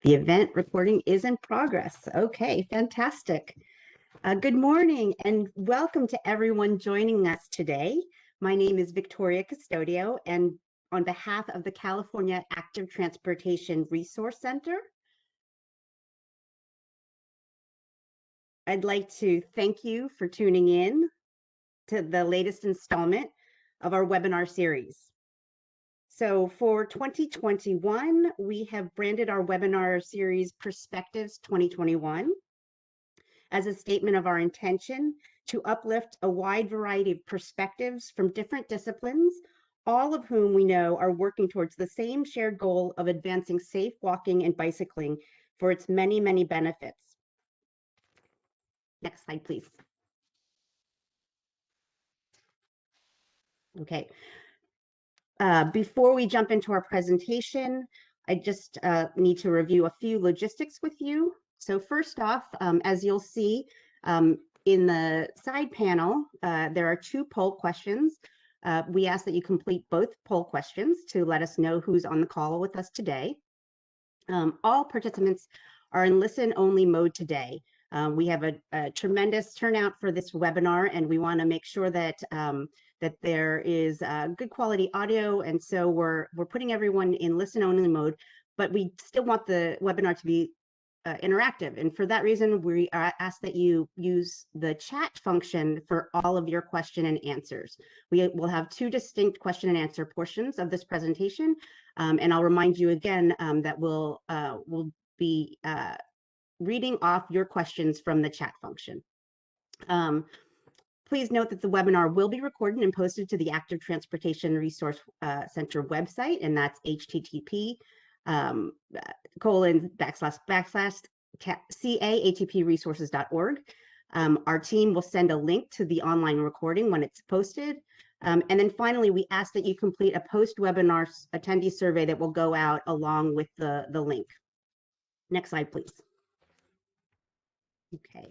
The event recording is in progress. Okay, fantastic. Good morning and welcome to everyone joining us today. My name is Victoria Custodio, and on behalf of the California Active Transportation Resource Center, I'd like to thank you for tuning in to the latest installment of our webinar series. So for 2021, we have branded our webinar series Perspectives 2021 as a statement of our intention to uplift a wide variety of perspectives from different disciplines, all of whom we know are working towards the same shared goal of advancing safe walking and bicycling for its many, many benefits. Next slide, please. Okay. Before we jump into our presentation, I just need to review a few logistics with you. So first off, as you'll see in the side panel, there are two poll questions. We ask that you complete both poll questions to let us know who's on the call with us today. All participants are in listen-only mode today. We have a tremendous turnout for this webinar, and we want to make sure that that there is good quality audio, and so we're putting everyone in listen-only mode, but we still want the webinar to be interactive, and for that reason, we ask that you use the chat function for all of your question and answers. We will have two distinct question and answer portions of this presentation, and I'll remind you again that we'll be reading off your questions from the chat function. Please note that the webinar will be recorded and posted to the Active Transportation Resource Center website, and that's http://caatpresources.org. Our team will send a link to the online recording when it's posted. And then finally, we ask that you complete a post-webinar attendee survey that will go out along with the link. Next slide, please. Okay.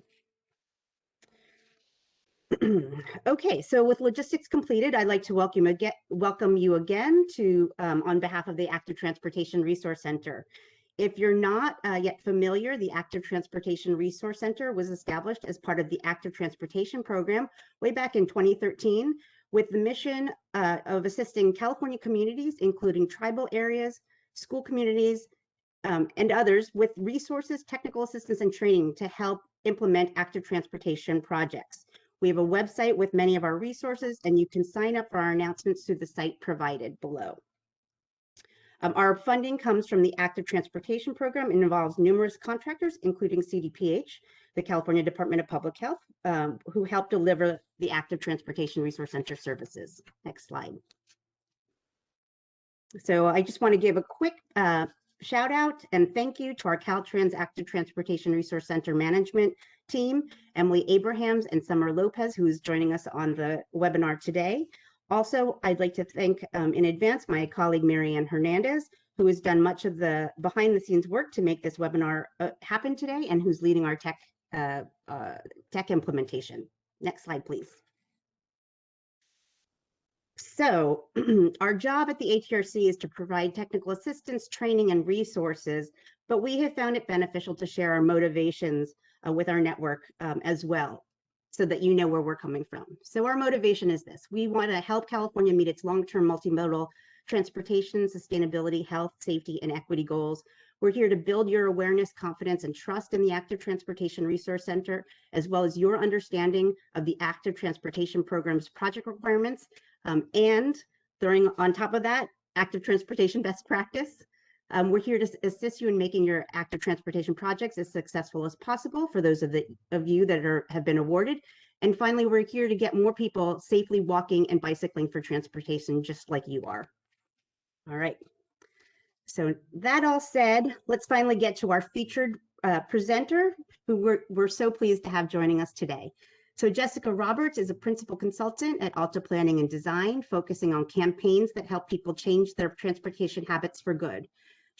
Okay, so with logistics completed, I'd like to welcome you again to on behalf of the Active Transportation Resource Center. If you're not yet familiar, the Active Transportation Resource Center was established as part of the Active Transportation Program way back in 2013 with the mission of assisting California communities, including tribal areas, school communities, and others with resources, technical assistance, and training to help implement active transportation projects. We have a website with many of our resources, and you can sign up for our announcements through the site provided below. Our funding comes from the Active Transportation Program and involves numerous contractors, including CDPH, the California Department of Public Health, who help deliver the Active Transportation Resource Center services. Next slide. So I just want to give a quick shout out and thank you to our Caltrans Active Transportation Resource Center management team, Emily Abrahams and Summer Lopez, who is joining us on the webinar today. Also, I'd like to thank in advance my colleague Marianne Hernandez, who has done much of the behind the scenes work to make this webinar happen today and who's leading our tech implementation. Next slide, please. So our job at the ATRC is to provide technical assistance, training, and resources, but we have found it beneficial to share our motivations with our network as well, so that you know where we're coming from. So our motivation is this: we want to help California meet its long-term multimodal transportation, sustainability, health, safety, and equity goals. We're here to build your awareness, confidence, and trust in the Active Transportation Resource Center, as well as your understanding of the Active Transportation Program's project requirements, and throwing on top of that, active transportation best practice. We're here to assist you in making your active transportation projects as successful as possible for those of you that have been awarded. And finally, we're here to get more people safely walking and bicycling for transportation, just like you are. All right. So that all said, let's finally get to our featured presenter, who we're so pleased to have joining us today. So Jessica Roberts is a principal consultant at Alta Planning Design, focusing on campaigns that help people change their transportation habits for good.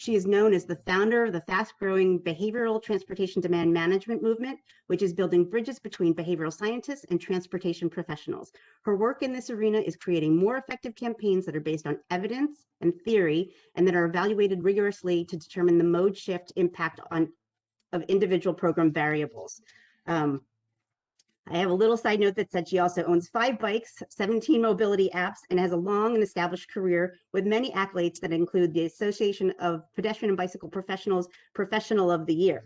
She is known as the founder of the fast-growing behavioral transportation demand management movement, which is building bridges between behavioral scientists and transportation professionals. Her work in this arena is creating more effective campaigns that are based on evidence and theory and that are evaluated rigorously to determine the mode shift impact of individual program variables. I have a little side note that said she also owns 5 bikes, 17 mobility apps, and has a long and established career with many accolades that include the Association of Pedestrian and Bicycle Professionals Professional of the Year.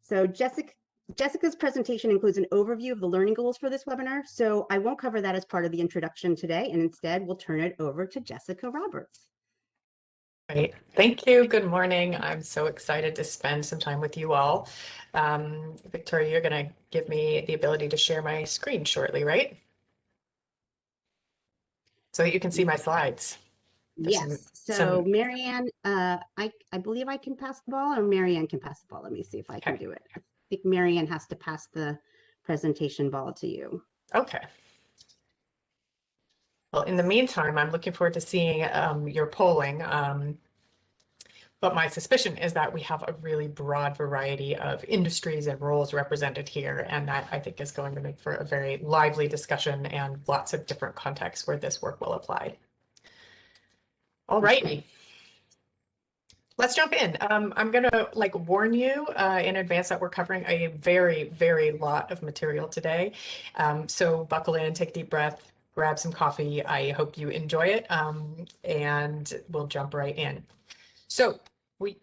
So Jessica's presentation includes an overview of the learning goals for this webinar, so I won't cover that as part of the introduction today, and instead we'll turn it over to Jessica Roberts. Great. Thank you. Good morning. I'm so excited to spend some time with you all. Victoria, you're going to give me the ability to share my screen shortly, right? So that you can see my slides. Yes. So Marianne, I believe I can pass the ball, or Marianne can pass the ball. Let me see if I can do it. I think Marianne has to pass the presentation ball to you. Okay. Well, in the meantime, I'm looking forward to seeing your polling. But my suspicion is that we have a really broad variety of industries and roles represented here, and that I think is going to make for a very lively discussion and lots of different contexts where this work will apply. All righty. Let's jump in. I'm going to warn you in advance that we're covering a very, very lot of material today. So buckle in, take a deep breath, grab some coffee. I hope you enjoy it, and we'll jump right in. So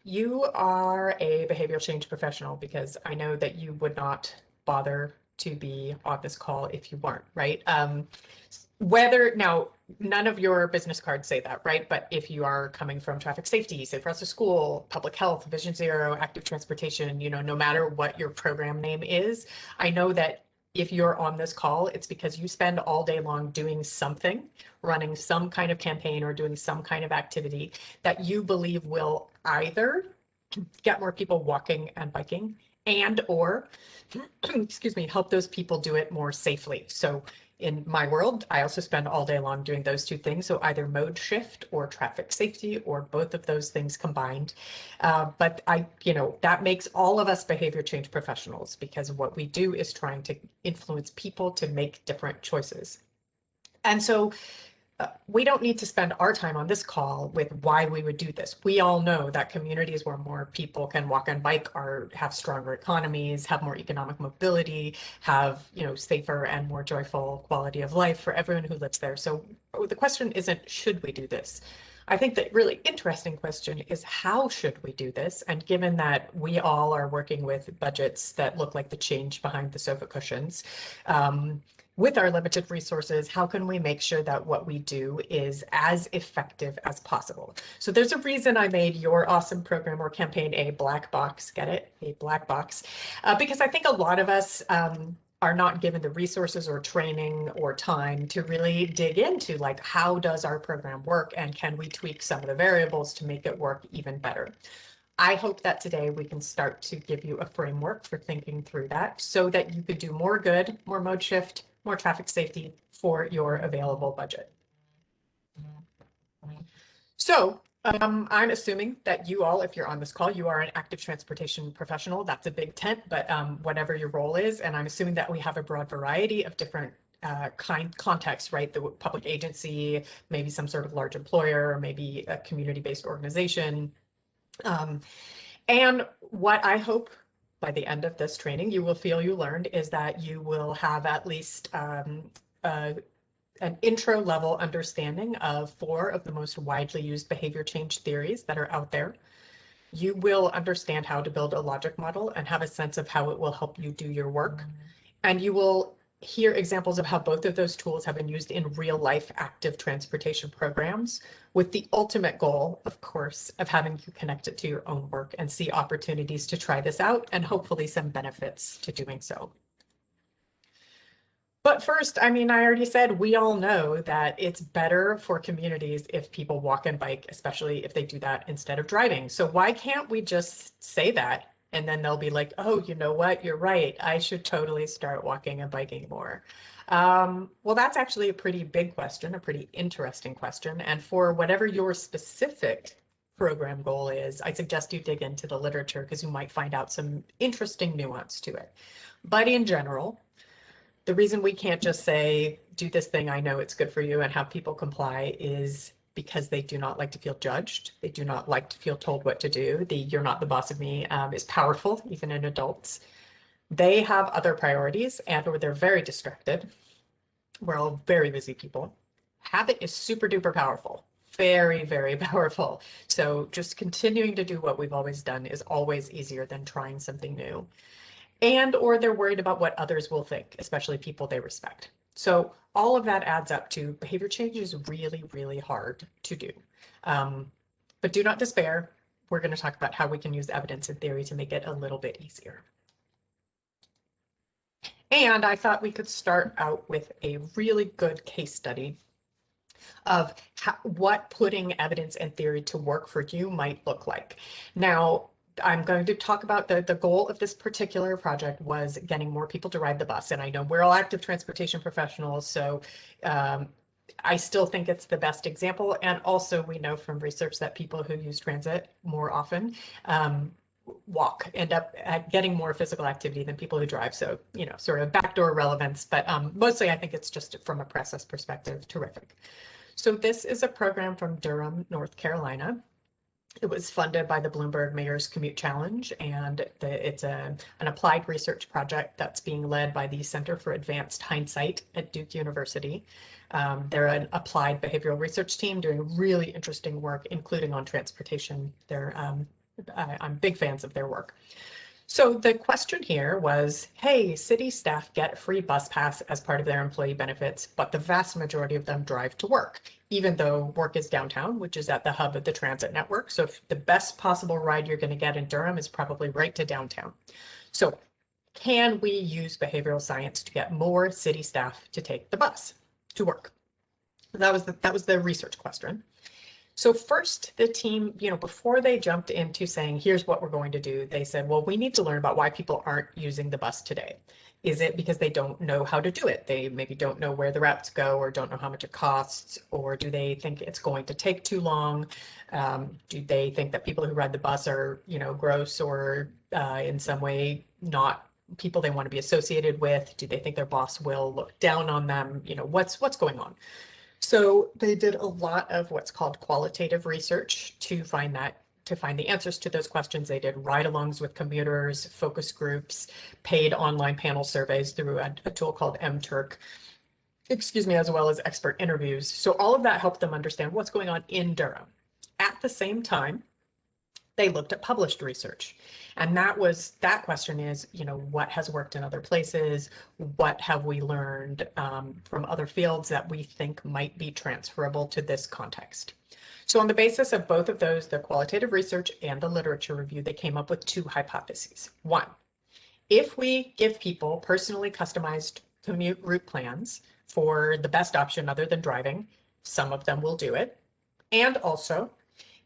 you are a behavioral change professional, because I know that you would not bother to be on this call if you weren't, right? Now, none of your business cards say that, right? But if you are coming from traffic safety, safe routes to school, public health, Vision Zero, active transportation, no matter what your program name is, I know that if you're on this call, it's because you spend all day long doing something, running some kind of campaign or doing some kind of activity that you believe will either get more people walking and biking or, excuse me, help those people do it more safely. So in my world, I also spend all day long doing those two things. So either mode shift or traffic safety, or both of those things combined. But that makes all of us behavior change professionals, because what we do is trying to influence people to make different choices. And so we don't need to spend our time on this call with why we would do this. We all know that communities where more people can walk and bike have stronger economies, have more economic mobility, have safer and more joyful quality of life for everyone who lives there. So the question isn't, should we do this? I think the really interesting question is, how should we do this? And given that we all are working with budgets that look like the change behind the sofa cushions, with our limited resources, how can we make sure that what we do is as effective as possible? So there's a reason I made your awesome program or campaign a black box. Get it? A black box. Because I think a lot of us are not given the resources or training or time to really dig into how does our program work, and can we tweak some of the variables to make it work even better? I hope that today we can start to give you a framework for thinking through that, so that you could do more good, more mode shift, more traffic safety for your available budget. So I'm assuming that you all, if you're on this call, you are an active transportation professional. That's a big tent, but whatever your role is, and I'm assuming that we have a broad variety of different contexts, right? The public agency, maybe some sort of large employer, or maybe a community-based organization. And what I hope by the end of this training you will feel you learned is that you will have at least an intro level understanding of 4 of the most widely used behavior change theories that are out there. You will understand how to build a logic model and have a sense of how it will help you do your work. And you will hear examples of how both of those tools have been used in real life active transportation programs, with the ultimate goal, of course, of having you connect it to your own work and see opportunities to try this out, and hopefully some benefits to doing so. But first, I already said, we all know that it's better for communities if people walk and bike, especially if they do that instead of driving. So why can't we just say that? And then they'll be like, oh, you know what? You're right. I should totally start walking and biking more. Well, that's actually a pretty big question, a pretty interesting question. And for whatever your specific program goal is, I suggest you dig into the literature because you might find out some interesting nuance to it. But in general, the reason we can't just say, do this thing, I know it's good for you, and have people comply is because they do not like to feel judged. They do not like to feel told what to do. The "you're not the boss of me" is powerful, even in adults. They have other priorities or they're very distracted. We're all very busy people. Habit is super duper powerful, very, very powerful. So just continuing to do what we've always done is always easier than trying something new. Or they're worried about what others will think, especially people they respect. So all of that adds up to behavior change is really, really hard to do. But do not despair. We're going to talk about how we can use evidence and theory to make it a little bit easier. And I thought we could start out with a really good case study of what putting evidence and theory to work for you might look like. Now, I'm going to talk about the goal of this particular project was getting more people to ride the bus. And I know we're all active transportation professionals, so I still think it's the best example. And also we know from research that people who use transit more often end up getting more physical activity than people who drive. So, you know, sort of backdoor relevance, but mostly I think it's just from a process perspective, terrific. So this is a program from Durham, North Carolina. It was funded by the Bloomberg Mayor's Commute Challenge, and it's an applied research project that's being led by the Center for Advanced Hindsight at Duke University. They're an applied behavioral research team doing really interesting work, including on transportation. I'm big fans of their work. So the question here was, hey, city staff get a free bus pass as part of their employee benefits, but the vast majority of them drive to work, even though work is downtown, which is at the hub of the transit network. So if the best possible ride you're going to get in Durham is probably right to downtown. So can we use behavioral science to get more city staff to take the bus to work? That was the research question. So first, the team, before they jumped into saying, here's what we're going to do, they said, well, we need to learn about why people aren't using the bus today. Is it because they don't know how to do it? They maybe don't know where the routes go or don't know how much it costs, or do they think it's going to take too long? Do they think that people who ride the bus are, gross or in some way not people they want to be associated with? Do they think their boss will look down on them? What's going on? So they did a lot of what's called qualitative research to find the answers to those questions. They did ride-alongs with commuters, focus groups, paid online panel surveys through a tool called mTurk, as well as expert interviews. So all of that helped them understand what's going on in Durham. At the same time, they looked at published research. And that question is, what has worked in other places? What have we learned from other fields that we think might be transferable to this context? So on the basis of both of those, the qualitative research and the literature review, they came up with two hypotheses. One, if we give people personally customized commute route plans for the best option other than driving, some of them will do it. And also,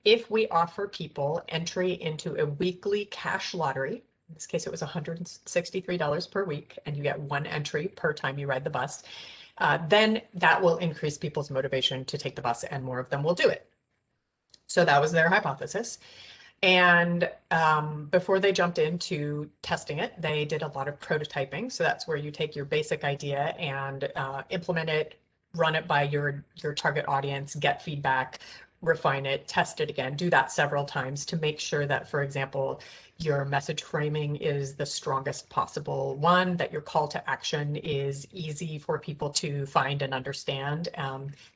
if we offer people entry into a weekly cash lottery, in this case it was $163 per week, and you get one entry per time you ride the bus, then that will increase people's motivation to take the bus and more of them will do it. So that was their hypothesis. And before they jumped into testing it, they did a lot of prototyping. So that's where you take your basic idea and implement it, run it by your target audience, get feedback, refine it, test it again, do that several times to make sure that, for example, your message framing is the strongest possible one, that your call to action is easy for people to find and understand,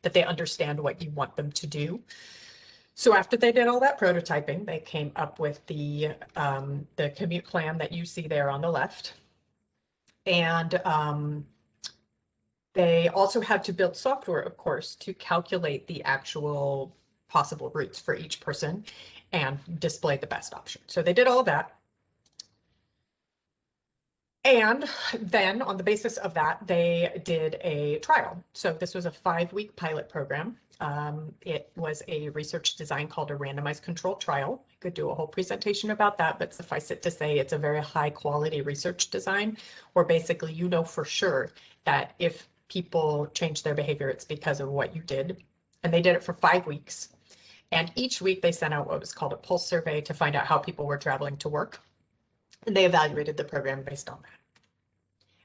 that they understand what you want them to do. So after they did all that prototyping, they came up with the commute plan that you see there on the left. And they also had to build software, of course, to calculate the actual possible routes for each person and display the best option. So they did all of that. And then on the basis of that, they did a trial. So this was a 5-week pilot program. It was a research design called a randomized controlled trial. I could do a whole presentation about that, but suffice it to say it's a very high quality research design where basically you know for sure that if people change their behavior, it's because of what you did. And they did it for 5 weeks. And each week they sent out what was called a pulse survey to find out how people were traveling to work. And they evaluated the program based on that.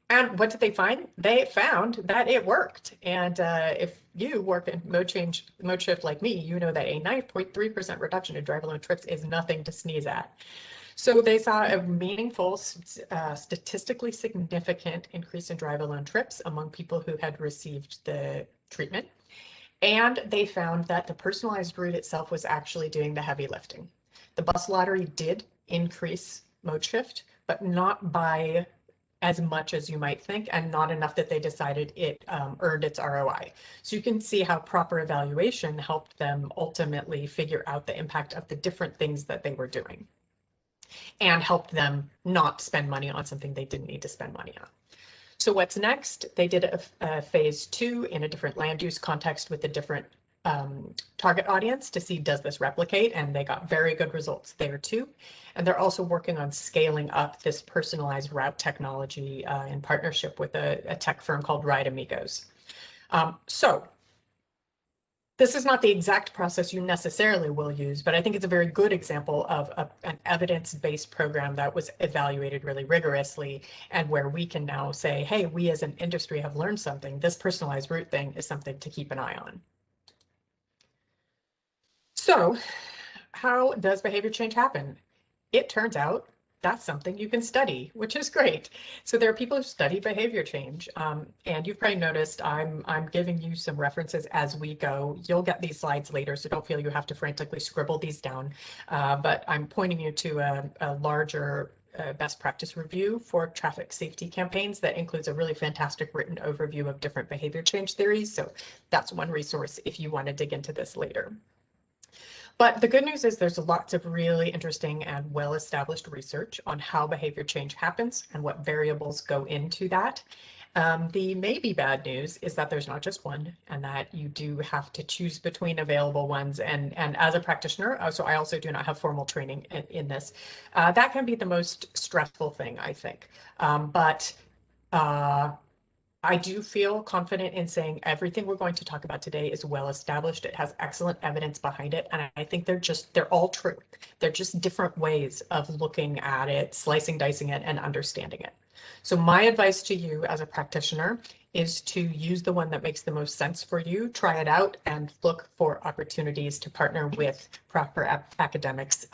And what did they find? They found that it worked. And if you work in mode shift like me, you know that a 9.3% reduction in drive-alone trips is nothing to sneeze at. So they saw a meaningful, statistically significant increase in drive-alone trips among people who had received the treatment. And they found that the personalized route itself was actually doing the heavy lifting. The bus lottery did increase mode shift, but not by as much as you might think, and not enough that they decided it earned its ROI. So you can see how proper evaluation helped them ultimately figure out the impact of the different things that they were doing and helped them not spend money on something they didn't need to spend money on. So what's next? They did a phase 2 in a different land use context with a different target audience to see, does this replicate? And they got very good results there too. And they're also working on scaling up this personalized route technology in partnership with a tech firm called Ride Amigos. So this is not the exact process you necessarily will use, but I think it's a very good example of an evidence-based program that was evaluated really rigorously, and where we can now say, hey, we as an industry have learned something. This personalized route thing is something to keep an eye on. So how does behavior change happen? It turns out that's something you can study, which is great. So there are people who study behavior change, and you've probably noticed I'm giving you some references as we go. You'll get these slides later, so don't feel you have to frantically scribble these down, but I'm pointing you to a larger best practice review for traffic safety campaigns that includes a really fantastic written overview of different behavior change theories. So that's one resource if you want to dig into this later. But the good news is there's lots of really interesting and well-established research on how behavior change happens and what variables go into that. The maybe bad news is that there's not just one, and that you do have to choose between available ones. And as a practitioner, so I also do not have formal training in this, that can be the most stressful thing, I think. I do feel confident in saying everything we're going to talk about today is well established. It has excellent evidence behind it. And I think they're all true. They're just different ways of looking at it, slicing, dicing it, and understanding it. So my advice to you as a practitioner is to use the one that makes the most sense for you, try it out, and look for opportunities to partner with proper academics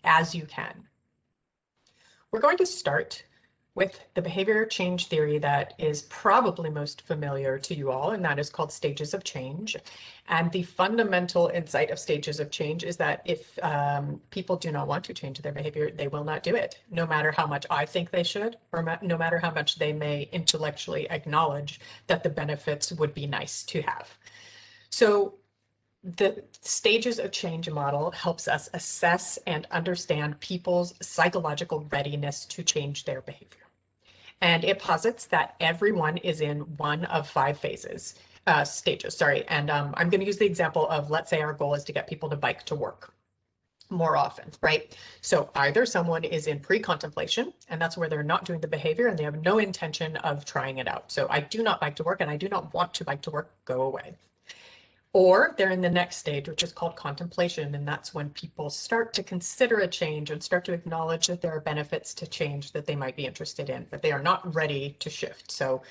as you can. We're going to start with the behavior change theory that is probably most familiar to you all, and that is called stages of change. And the fundamental insight of stages of change is that if people do not want to change their behavior, they will not do it, no matter how much I think they should, or no matter how much they may intellectually acknowledge that the benefits would be nice to have. So the stages of change model helps us assess and understand people's psychological readiness to change their behavior. And it posits that everyone is in one of 5 stages, sorry. And I'm going to use the example of, let's say our goal is to get people to bike to work more often, right? So either someone is in pre-contemplation, and that's where they're not doing the behavior and they have no intention of trying it out. So I do not bike to work and I do not want to bike to work, go away. Or they're in the next stage, which is called contemplation. And that's when people start to consider a change and start to acknowledge that there are benefits to change that they might be interested in, but they are not ready to shift. So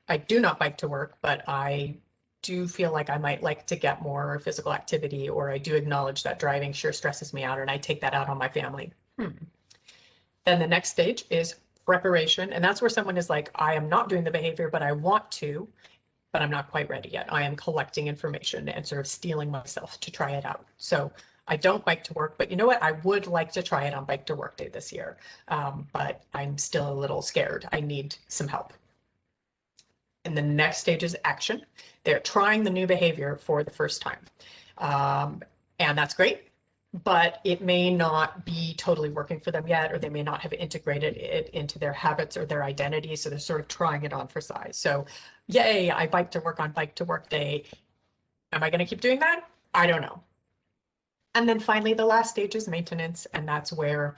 I do not bike to work, but I do feel like I might like to get more physical activity, or I do acknowledge that driving sure stresses me out and I take that out on my family. Then the next stage is reparation. And that's where someone is like, I am not doing the behavior, but I want to, but I'm not quite ready yet. I am collecting information and sort of steeling myself to try it out. So I don't bike to work, but you know what? I would like to try it on Bike to Work Day this year, but I'm still a little scared. I need some help. And the next stage is action. They're trying the new behavior for the first time. And that's great, but it may not be totally working for them yet, or they may not have integrated it into their habits or their identity. So they're sort of trying it on for size. So yay, I bike to work on Bike to Work Day. Am I going to keep doing that? I don't know. And then finally, the last stage is maintenance. And that's where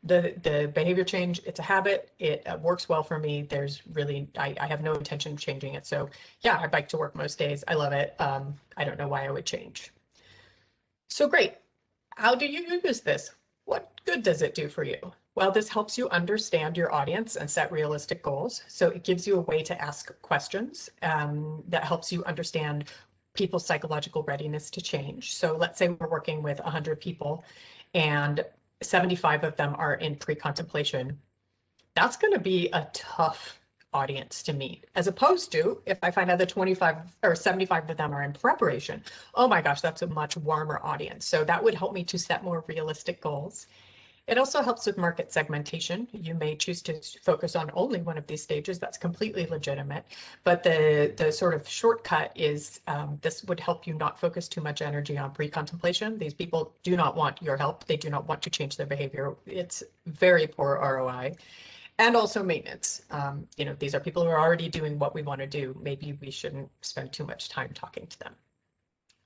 the behavior change, it's a habit. It works well for me. There's really, I have no intention of changing it. So yeah, I bike to work most days. I love it. I don't know why I would change. So great. How do you use this? What good does it do for you? Well, this helps you understand your audience and set realistic goals. So it gives you a way to ask questions that helps you understand people's psychological readiness to change. So let's say we're working with 100 people and 75 of them are in pre-contemplation. That's going to be a tough audience to meet, as opposed to if I find out that 25 or 75 of them are in preparation. Oh my gosh, that's a much warmer audience. So that would help me to set more realistic goals. It also helps with market segmentation. You may choose to focus on only one of these stages. That's completely legitimate. But the sort of shortcut is this would help you not focus too much energy on pre-contemplation. These people do not want your help. They do not want to change their behavior. It's very poor ROI. And also maintenance. These are people who are already doing what we want to do. Maybe we shouldn't spend too much time talking to them.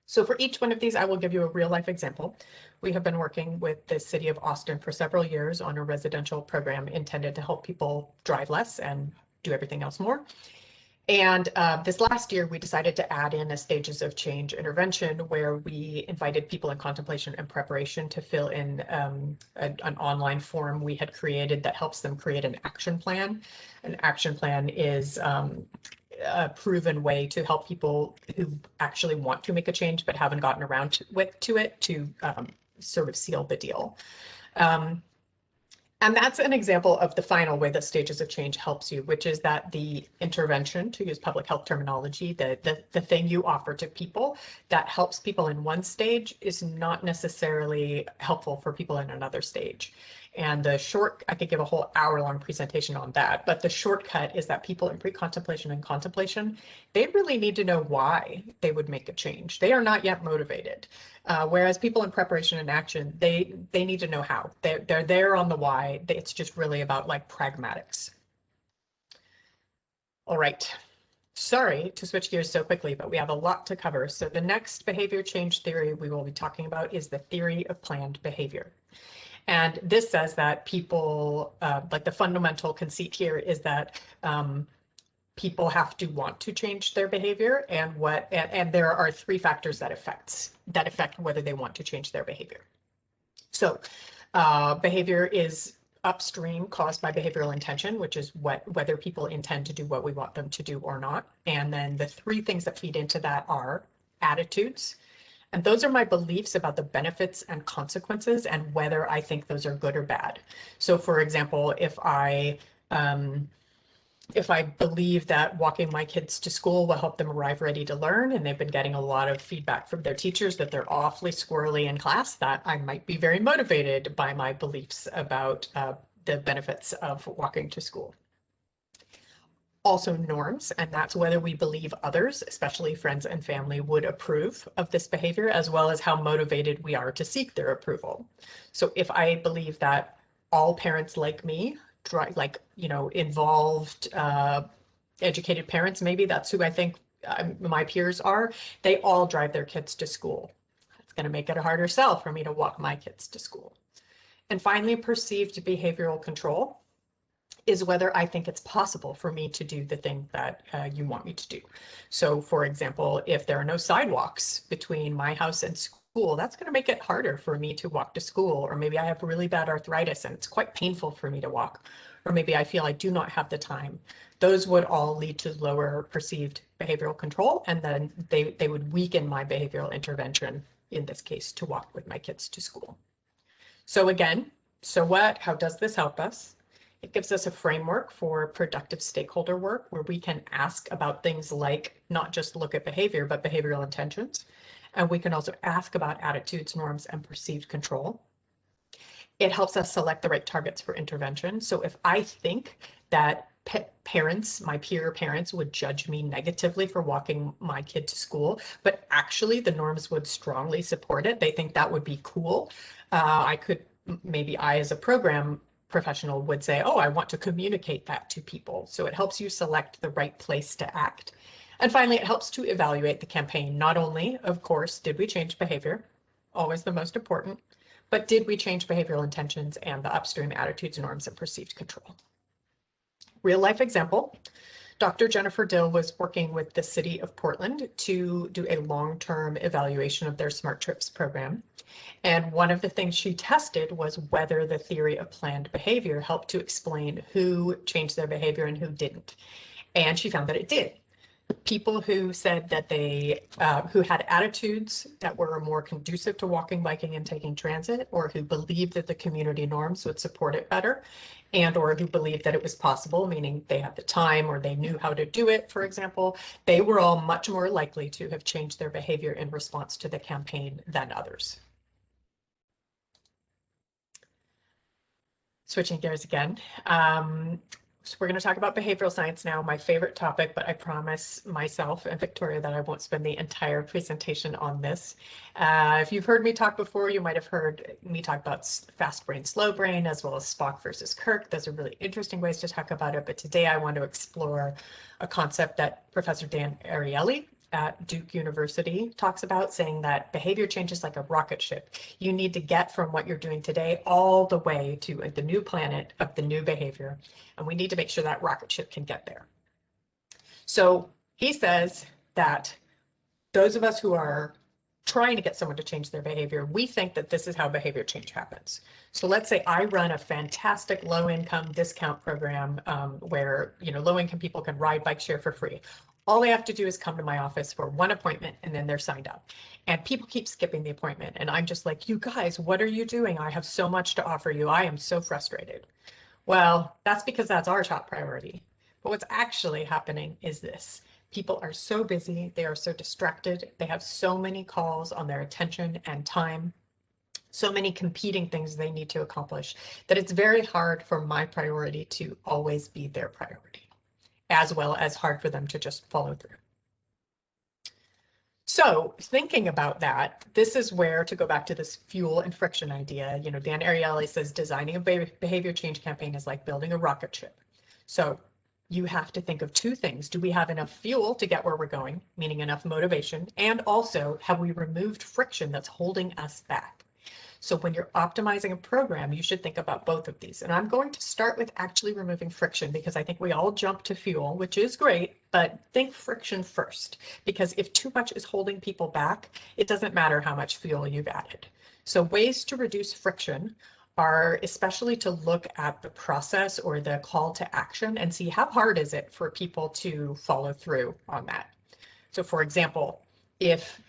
So for each one of these, I will give you a real life example. We have been working with the city of Austin for several years on a residential program intended to help people drive less and do everything else more. And this last year, we decided to add in a stages of change intervention where we invited people in contemplation and preparation to fill in an online form we had created that helps them create an action plan. An action plan is a proven way to help people who actually want to make a change but haven't gotten around to it to sort of seal the deal. And that's an example of the final way that stages of change helps you, which is that the intervention, to use public health terminology, the thing you offer to people that helps people in one stage is not necessarily helpful for people in another stage. And I could give a whole hour-long presentation on that, but the shortcut is that people in pre-contemplation and contemplation, they really need to know why they would make a change. They are not yet motivated. Whereas people in preparation and action, they need to know how. They're there on the why. It's just really about like pragmatics. All right. Sorry to switch gears so quickly, but we have a lot to cover. So the next behavior change theory we will be talking about is the theory of planned behavior. And this says that people, like the fundamental conceit here is that people have to want to change their behavior, and there are three factors that affect whether they want to change their behavior. So behavior is upstream caused by behavioral intention, which is whether people intend to do what we want them to do or not. And then the three things that feed into that are attitudes. And those are my beliefs about the benefits and consequences and whether I think those are good or bad. So for example, if I believe that walking my kids to school will help them arrive ready to learn, and they've been getting a lot of feedback from their teachers that they're awfully squirrely in class, that I might be very motivated by my beliefs about the benefits of walking to school. Also norms, and that's whether we believe others, especially friends and family, would approve of this behavior, as well as how motivated we are to seek their approval. So if I believe that all parents like me, involved, educated parents, maybe that's who I think my peers are, they all drive their kids to school. It's going to make it a harder sell for me to walk my kids to school. And finally, perceived behavioral control is whether I think it's possible for me to do the thing that you want me to do. So for example, if there are no sidewalks between my house and school, that's going to make it harder for me to walk to school. Or maybe I have really bad arthritis and it's quite painful for me to walk. Or maybe I feel I do not have the time. Those would all lead to lower perceived behavioral control, and then they would weaken my behavioral intervention, in this case, to walk with my kids to school. So again, so what? How does this help us? It gives us a framework for productive stakeholder work where we can ask about things like not just look at behavior, but behavioral intentions. And we can also ask about attitudes, norms, and perceived control. It helps us select the right targets for intervention. So if I think that parents, my peer parents, would judge me negatively for walking my kid to school, but actually the norms would strongly support it, they think that would be cool, maybe I as a program professional would say, oh, I want to communicate that to people. So it helps you select the right place to act. And finally, it helps to evaluate the campaign. Not only, of course, did we change behavior, always the most important, but did we change behavioral intentions and the upstream attitudes, norms, and perceived control? Real life example. Dr. Jennifer Dill was working with the city of Portland to do a long-term evaluation of their Smart Trips program. And one of the things she tested was whether the theory of planned behavior helped to explain who changed their behavior and who didn't. And she found that it did. People who said that who had attitudes that were more conducive to walking, biking, and taking transit, or who believed that the community norms would support it better, and or who believed that it was possible, meaning they had the time or they knew how to do it, for example, they were all much more likely to have changed their behavior in response to the campaign than others. Switching gears again. So we're going to talk about behavioral science now, my favorite topic, but I promise myself and Victoria that I won't spend the entire presentation on this. If you've heard me talk before, you might have heard me talk about fast brain, slow brain, as well as Spock versus Kirk. Those are really interesting ways to talk about it, but today I want to explore a concept that Professor Dan Ariely at Duke University talks about, saying that behavior change is like a rocket ship. You need to get from what you're doing today all the way to the new planet of the new behavior. And we need to make sure that rocket ship can get there. So he says that those of us who are trying to get someone to change their behavior, we think that this is how behavior change happens. So let's say I run a fantastic low-income discount program where low-income people can ride bike share for free. All they have to do is come to my office for one appointment and then they're signed up. And people keep skipping the appointment. And I'm just like, you guys, what are you doing? I have so much to offer you. I am so frustrated. Well, that's because that's our top priority. But what's actually happening is this. People are so busy. They are so distracted. They have so many calls on their attention and time, so many competing things they need to accomplish, that it's very hard for my priority to always be their priority, as well as hard for them to just follow through. So thinking about that, this is where, to go back to this fuel and friction idea, Dan Ariely says designing a behavior change campaign is like building a rocket ship. So you have to think of two things. Do we have enough fuel to get where we're going, meaning enough motivation? And also, have we removed friction that's holding us back? So when you're optimizing a program, you should think about both of these. And I'm going to start with actually removing friction, because I think we all jump to fuel, which is great, but think friction first, because if too much is holding people back, it doesn't matter how much fuel you've added. So ways to reduce friction are especially to look at the process or the call to action and see how hard is it for people to follow through on that. So for example, if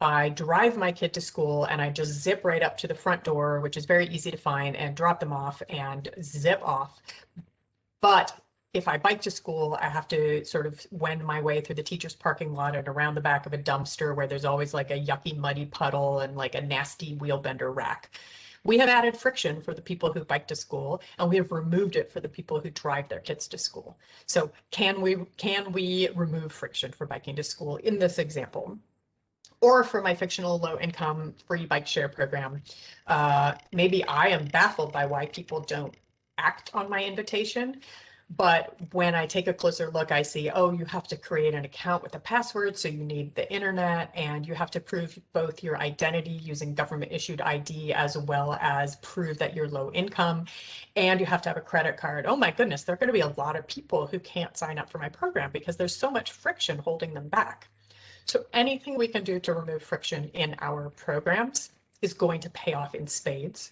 I drive my kid to school and I just zip right up to the front door, which is very easy to find, and drop them off and zip off. But if I bike to school, I have to sort of wend my way through the teacher's parking lot and around the back of a dumpster where there's always like a yucky, muddy puddle and like a nasty wheel bender rack. We have added friction for the people who bike to school, and we have removed it for the people who drive their kids to school. So can we remove friction for biking to school in this example? Or for my fictional low-income free bike share program, maybe I am baffled by why people don't act on my invitation. But when I take a closer look, I see, oh, you have to create an account with a password, so you need the internet, and you have to prove both your identity using government-issued ID as well as prove that you're low income, and you have to have a credit card. Oh my goodness, there are going to be a lot of people who can't sign up for my program because there's so much friction holding them back. So anything we can do to remove friction in our programs is going to pay off in spades.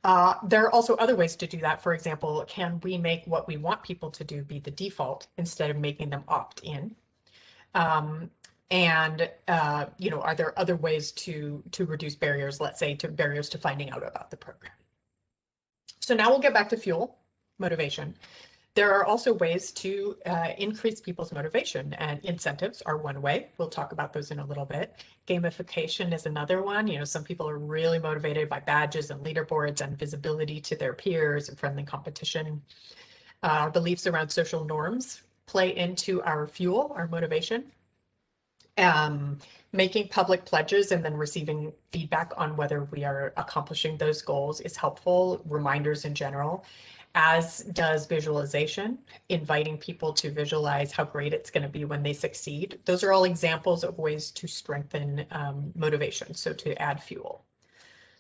There are also other ways to do that. For example, can we make what we want people to do be the default instead of making them opt in? Are there other ways to reduce barriers, let's say to barriers to finding out about the program? So now we'll get back to fuel, motivation. There are also ways to increase people's motivation, and incentives are one way. We'll talk about those in a little bit. Gamification is another one. Some people are really motivated by badges and leaderboards and visibility to their peers and friendly competition. Beliefs around social norms play into our fuel, our motivation. Making public pledges and then receiving feedback on whether we are accomplishing those goals is helpful. Reminders in general. As does visualization, inviting people to visualize how great it's going to be when they succeed. Those are all examples of ways to strengthen motivation, so to add fuel.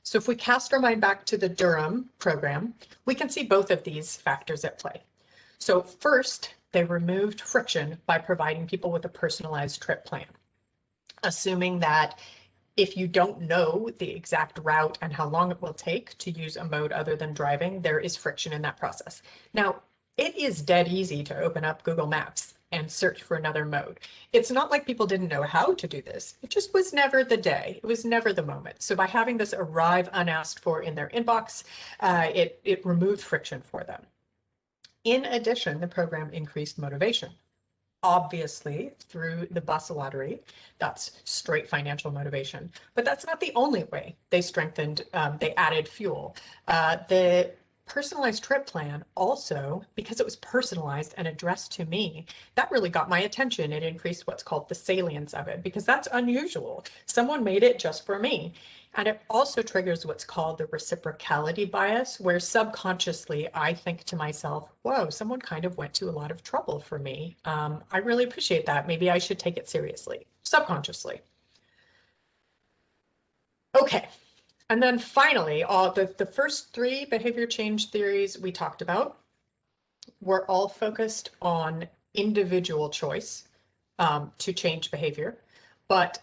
So if we cast our mind back to the Durham program, we can see both of these factors at play. So first, they removed friction by providing people with a personalized trip plan, assuming that if you don't know the exact route and how long it will take to use a mode other than driving, there is friction in that process. Now, it is dead easy to open up Google Maps and search for another mode. It's not like people didn't know how to do this. It just was never the day. It was never the moment. So by having this arrive unasked for in their inbox, it removed friction for them. In addition, the program increased motivation. Obviously, through the bus lottery, that's straight financial motivation. But that's not the only way they strengthened, they added fuel. The personalized trip plan also, because it was personalized and addressed to me, that really got my attention. It increased what's called the salience of it, because that's unusual. Someone made it just for me. And it also triggers what's called the reciprocality bias, where subconsciously I think to myself, whoa, someone kind of went to a lot of trouble for me. I really appreciate that. Maybe I should take it seriously, subconsciously. Okay. And then finally, the first three behavior change theories we talked about were all focused on individual choice to change behavior, but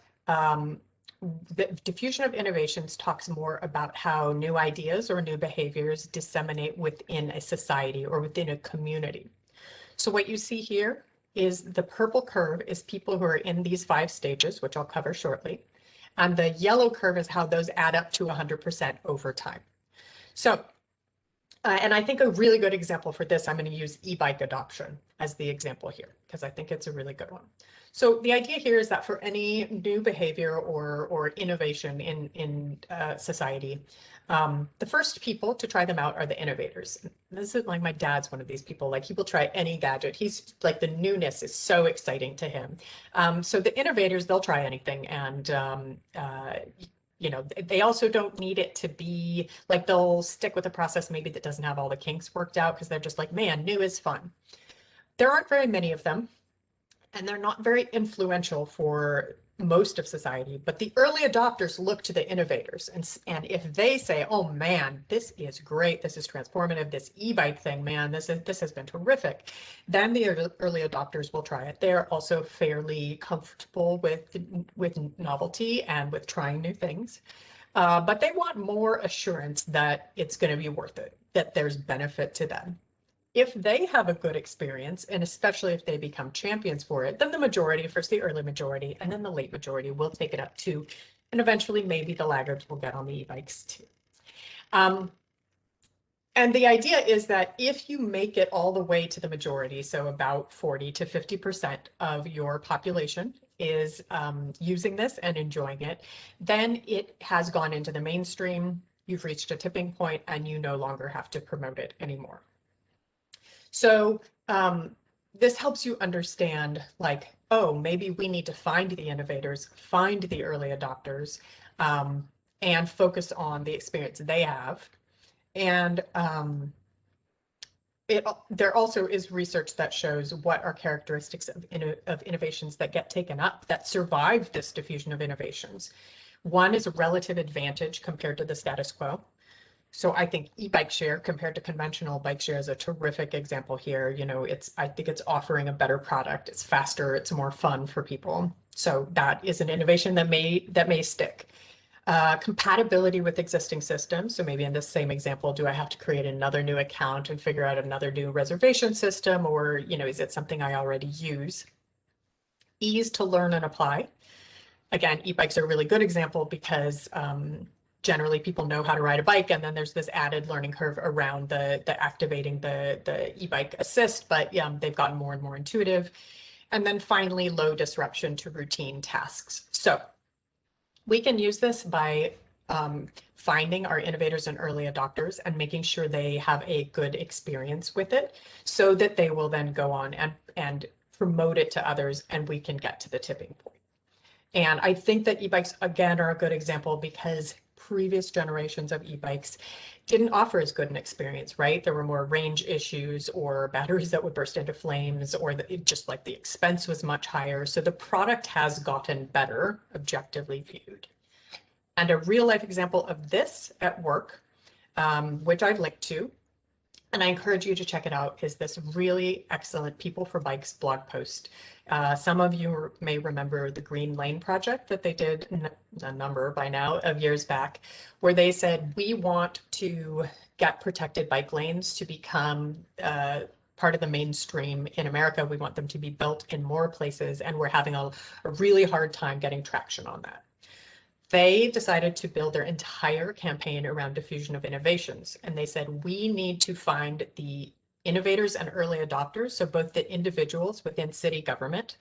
the diffusion of innovations talks more about how new ideas or new behaviors disseminate within a society or within a community. So what you see here is the purple curve is people who are in these 5 stages, which I'll cover shortly. And the yellow curve is how those add up to 100% over time. So, and I think a really good example for this, I'm going to use e-bike adoption as the example here, because I think it's a really good one. So the idea here is that for any new behavior or innovation in society, the first people to try them out are the innovators. This is like my dad's one of these people, like he will try any gadget. He's like, the newness is so exciting to him. So the innovators, they'll try anything. And you know, they also don't need it to be like, they'll stick with a process maybe that doesn't have all the kinks worked out because they're just like, man, new is fun. There aren't very many of them, and they're not very influential for most of society, but the early adopters look to the innovators, and if they say, oh man, this is great, this is transformative, this e-bike thing, man, this has been terrific, then the early adopters will try it. They're also fairly comfortable with novelty and with trying new things, but they want more assurance that it's going to be worth it, that there's benefit to them. If they have a good experience, and especially if they become champions for it, then the majority, first the early majority, and then the late majority will take it up too. And eventually maybe the laggards will get on the e-bikes too. And the idea is that if you make it all the way to the majority, so about 40 to 50% of your population is using this and enjoying it, then it has gone into the mainstream, you've reached a tipping point, and you no longer have to promote it anymore. So this helps you understand, like, oh, maybe we need to find the innovators, find the early adopters, and focus on the experience they have. And there also is research that shows what are characteristics of innovations that get taken up, that survive this diffusion of innovations. One is a relative advantage compared to the status quo. So I think e-bike share compared to conventional bike share is a terrific example here. You know, I think it's offering a better product. It's faster, it's more fun for people. So that is an innovation that may stick. Compatibility with existing systems. So maybe in this same example, do I have to create another new account and figure out another new reservation system, or, you know, is it something I already use? Ease to learn and apply. Again, e-bikes are a really good example because generally people know how to ride a bike, and then there's this added learning curve around the activating the e-bike assist, but they've gotten more and more intuitive. And then finally, low disruption to routine tasks. So we can use this by finding our innovators and early adopters and making sure they have a good experience with it, so that they will then go on and promote it to others, and we can get to the tipping point. And I think that e-bikes, again, are a good example because previous generations of e-bikes didn't offer as good an experience, right? There were more range issues or batteries that would burst into flames, or just like the expense was much higher. So the product has gotten better, objectively viewed. And a real life example of this at work, which I've linked to, and I encourage you to check it out, is this really excellent People for Bikes blog post. Some of you may remember the Green Lane project that they did a number by now of years back, where they said, we want to get protected bike lanes to become part of the mainstream in America. We want them to be built in more places, and we're having a really hard time getting traction on that. They decided to build their entire campaign around diffusion of innovations. And they said, we need to find the innovators and early adopters, so both the individuals within city government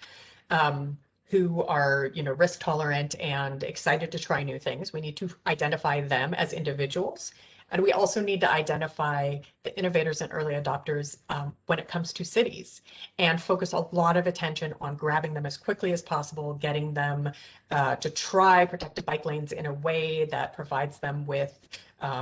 who are, risk tolerant and excited to try new things. We need to identify them as individuals. And we also need to identify the innovators and early adopters when it comes to cities, and focus a lot of attention on grabbing them as quickly as possible, getting them to try protected bike lanes in a way that provides them with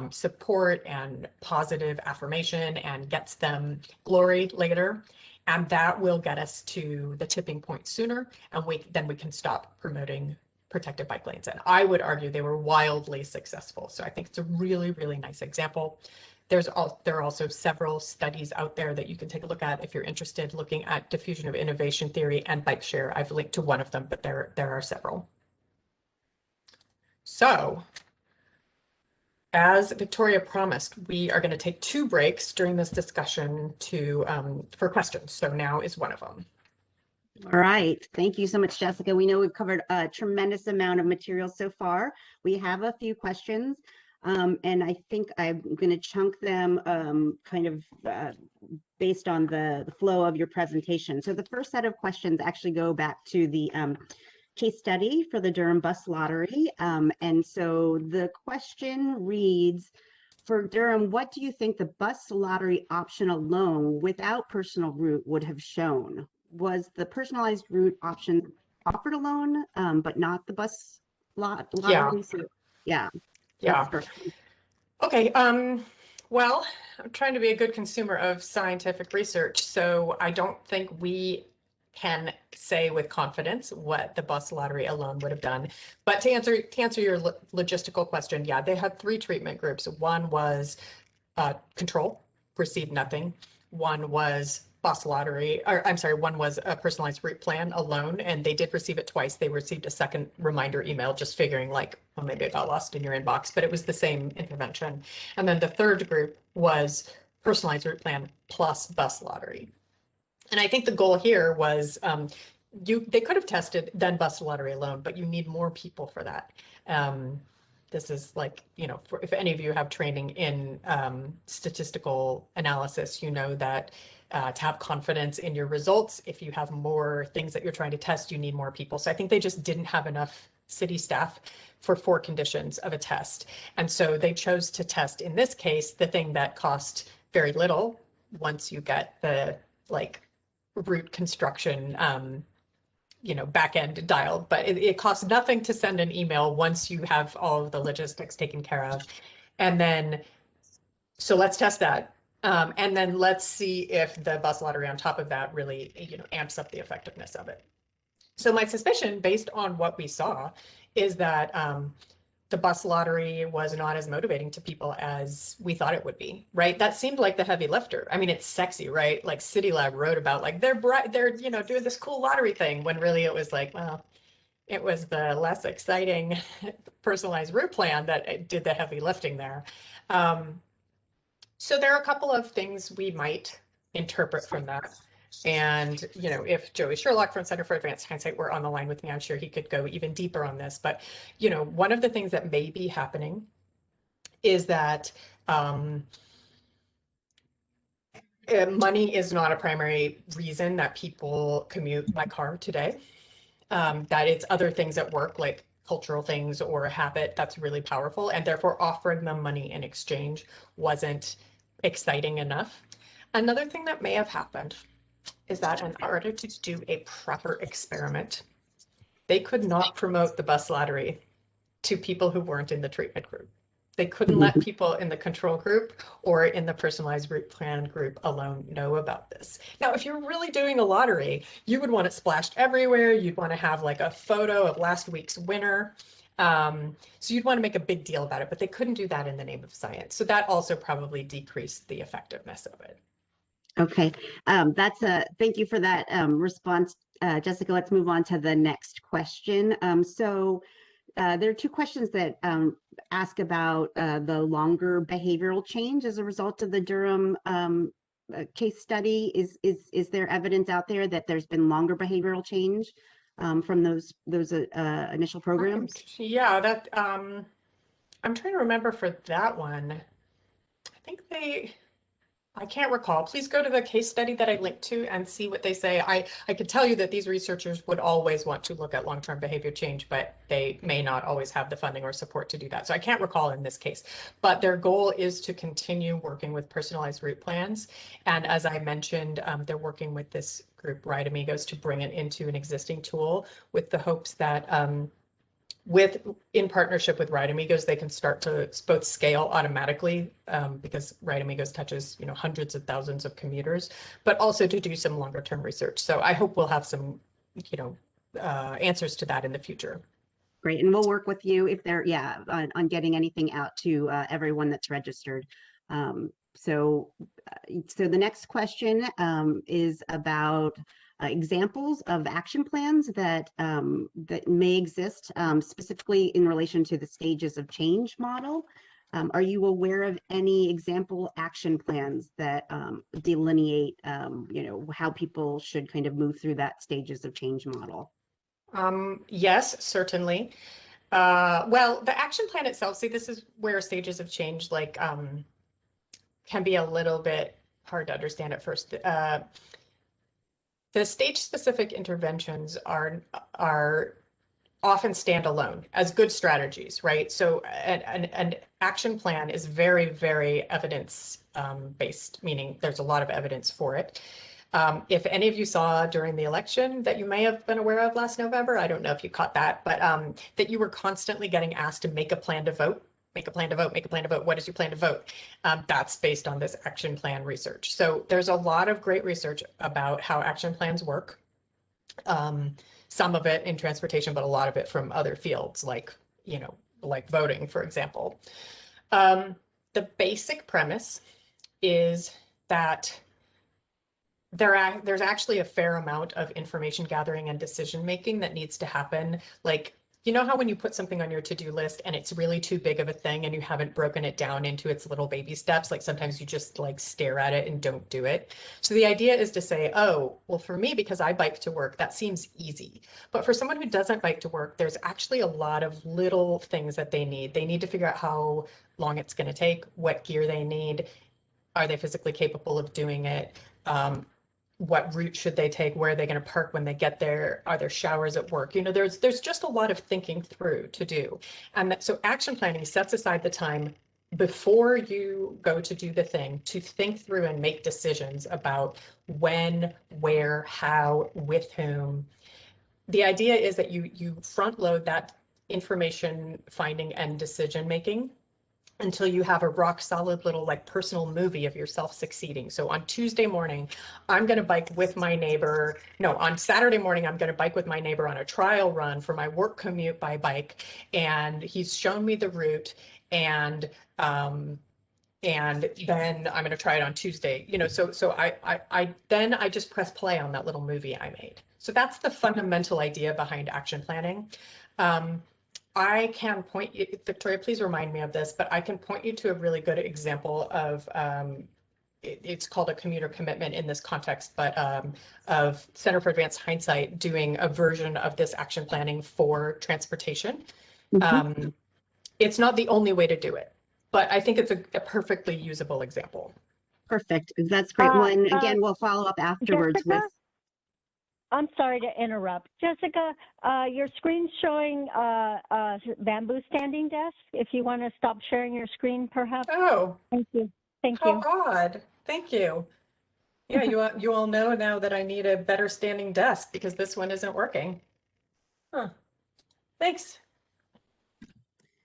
support and positive affirmation and gets them glory later. And that will get us to the tipping point sooner, and then we can stop promoting protected bike lanes. And I would argue they were wildly successful. So I think it's a really, really nice example. There are also several studies out there that you can take a look at if you're interested, looking at diffusion of innovation theory and bike share. I've linked to one of them, but there are several. So, as Victoria promised, we are going to take 2 breaks during this discussion for questions. So now is one of them. All right. Thank you so much, Jessica. We know we've covered a tremendous amount of material so far. We have a few questions, and I think I'm going to chunk them based on the flow of your presentation. So the first set of questions actually go back to the case study for the Durham bus lottery. And so the question reads, for Durham, what do you think the bus lottery option alone without personal route would have shown? Was the personalized route option offered alone, but not the bus lottery? Yeah. So, yeah. Okay. Well, I'm trying to be a good consumer of scientific research, so I don't think we can say with confidence what the bus lottery alone would have done. But to answer your logistical question, yeah, they had 3 treatment groups. One was control, received nothing. One was bus lottery, or I'm sorry, one was a personalized route plan alone, and they did receive it twice. They received a second reminder email, just figuring like, well, maybe it got lost in your inbox, but it was the same intervention. And then the third group was personalized route plan plus bus lottery. And I think the goal here was they could have tested then bus lottery alone, but you need more people for that. This is like, if any of you have training in statistical analysis, you know that to have confidence in your results, if you have more things that you're trying to test, you need more people. So I think they just didn't have enough city staff for 4 conditions of a test. And so they chose to test, in this case, the thing that cost very little once you get the route construction back end dialed, but it costs nothing to send an email once you have all of the logistics taken care of. And then, so let's test that. And then let's see if the bus lottery on top of that really, amps up the effectiveness of it. So my suspicion, based on what we saw, is that the bus lottery was not as motivating to people as we thought it would be, right? That seemed like the heavy lifter. I mean, it's sexy, right? Like CityLab wrote about, like, they're doing this cool lottery thing, when really it was like, well, it was the less exciting personalized route plan that did the heavy lifting there. So there are a couple of things we might interpret from that. And, if Joey Sherlock from Center for Advanced Hindsight were on the line with me, I'm sure he could go even deeper on this. But, one of the things that may be happening is that money is not a primary reason that people commute by car today. That it's other things at work, like cultural things or a habit that's really powerful, and therefore offering them money in exchange wasn't exciting enough. Another thing that may have happened is that in order to do a proper experiment, they could not promote the bus lottery to people who weren't in the treatment group. They couldn't let people in the control group or in the personalized route plan group alone know about this. Now, if you're really doing a lottery, you would want it splashed everywhere. You'd want to have like a photo of last week's winner. So you'd want to make a big deal about it, but they couldn't do that in the name of science. So that also probably decreased the effectiveness of it. Okay, thank you for that response, Jessica. Let's move on to the next question. There are two questions that ask about the longer behavioral change as a result of the Durham case study. Is there evidence out there that there's been longer behavioral change from those initial programs? Yeah, that I'm trying to remember for that one. I think I can't recall. Please go to the case study that I linked to and see what they say. I could tell you that these researchers would always want to look at long-term behavior change, but they may not always have the funding or support to do that. So I can't recall in this case, but their goal is to continue working with personalized route plans. And as I mentioned, they're working with this group, Right Amigos, to bring it into an existing tool with the hopes that in partnership with Right Amigos, they can start to both scale automatically because Right Amigos touches hundreds of thousands of commuters, but also to do some longer term research. So I hope we'll have some answers to that in the future. Great, and we'll work with you if they're on getting anything out to everyone that's registered. So the next question is about examples of action plans that may exist specifically in relation to the stages of change model. Are you aware of any example action plans that delineate how people should kind of move through that stages of change model? Yes, certainly. Well, the action plan itself, see, this is where stages of change can be a little bit hard to understand at first. The stage-specific interventions are often standalone as good strategies, right? So an action plan is very, very evidence based, meaning there's a lot of evidence for it. If any of you saw during the election that you may have been aware of last November, I don't know if you caught that, but that you were constantly getting asked to make a plan to vote. Make a plan to vote, make a plan to vote. What is your plan to vote? That's based on this action plan research. So there's a lot of great research about how action plans work. Some of it in transportation, but a lot of it from other fields like voting, for example. The basic premise is that there's actually a fair amount of information gathering and decision making that needs to happen. Like, you know how when you put something on your to-do list and it's really too big of a thing and you haven't broken it down into its little baby steps, like sometimes you just stare at it and don't do it. So the idea is to say, oh, well, for me, because I bike to work, that seems easy. But for someone who doesn't bike to work, there's actually a lot of little things that they need. They need to figure out how long it's going to take, what gear they need, are they physically capable of doing it? What route should they take? Where are they going to park when they get there? Are there showers at work? There's just a lot of thinking through to do. And so action planning sets aside the time before you go to do the thing to think through and make decisions about when, where, how, with whom. The idea is that you front load that information finding and decision making until you have a rock solid little personal movie of yourself succeeding. So on Tuesday morning, I'm going to bike with my neighbor. No, on Saturday morning, I'm going to bike with my neighbor on a trial run for my work commute by bike. And he's shown me the route and then I'm going to try it on Tuesday. So I just press play on that little movie I made. So that's the fundamental idea behind action planning. I can point you, Victoria, please remind me of this, but I can point you to a really good example of, it's called a commuter commitment in this context, but of Center for Advanced Hindsight doing a version of this action planning for transportation. Mm-hmm. It's not the only way to do it, but I think it's a perfectly usable example. Perfect. That's great. Well, and again, we'll follow up afterwards Jessica? with. I'm sorry to interrupt. Jessica, your screen's showing a bamboo standing desk. If you want to stop sharing your screen, perhaps. Oh. Thank you. Thank you. you. How odd. Thank you. Yeah, you all know now that I need a better standing desk because this one isn't working. Huh. Thanks.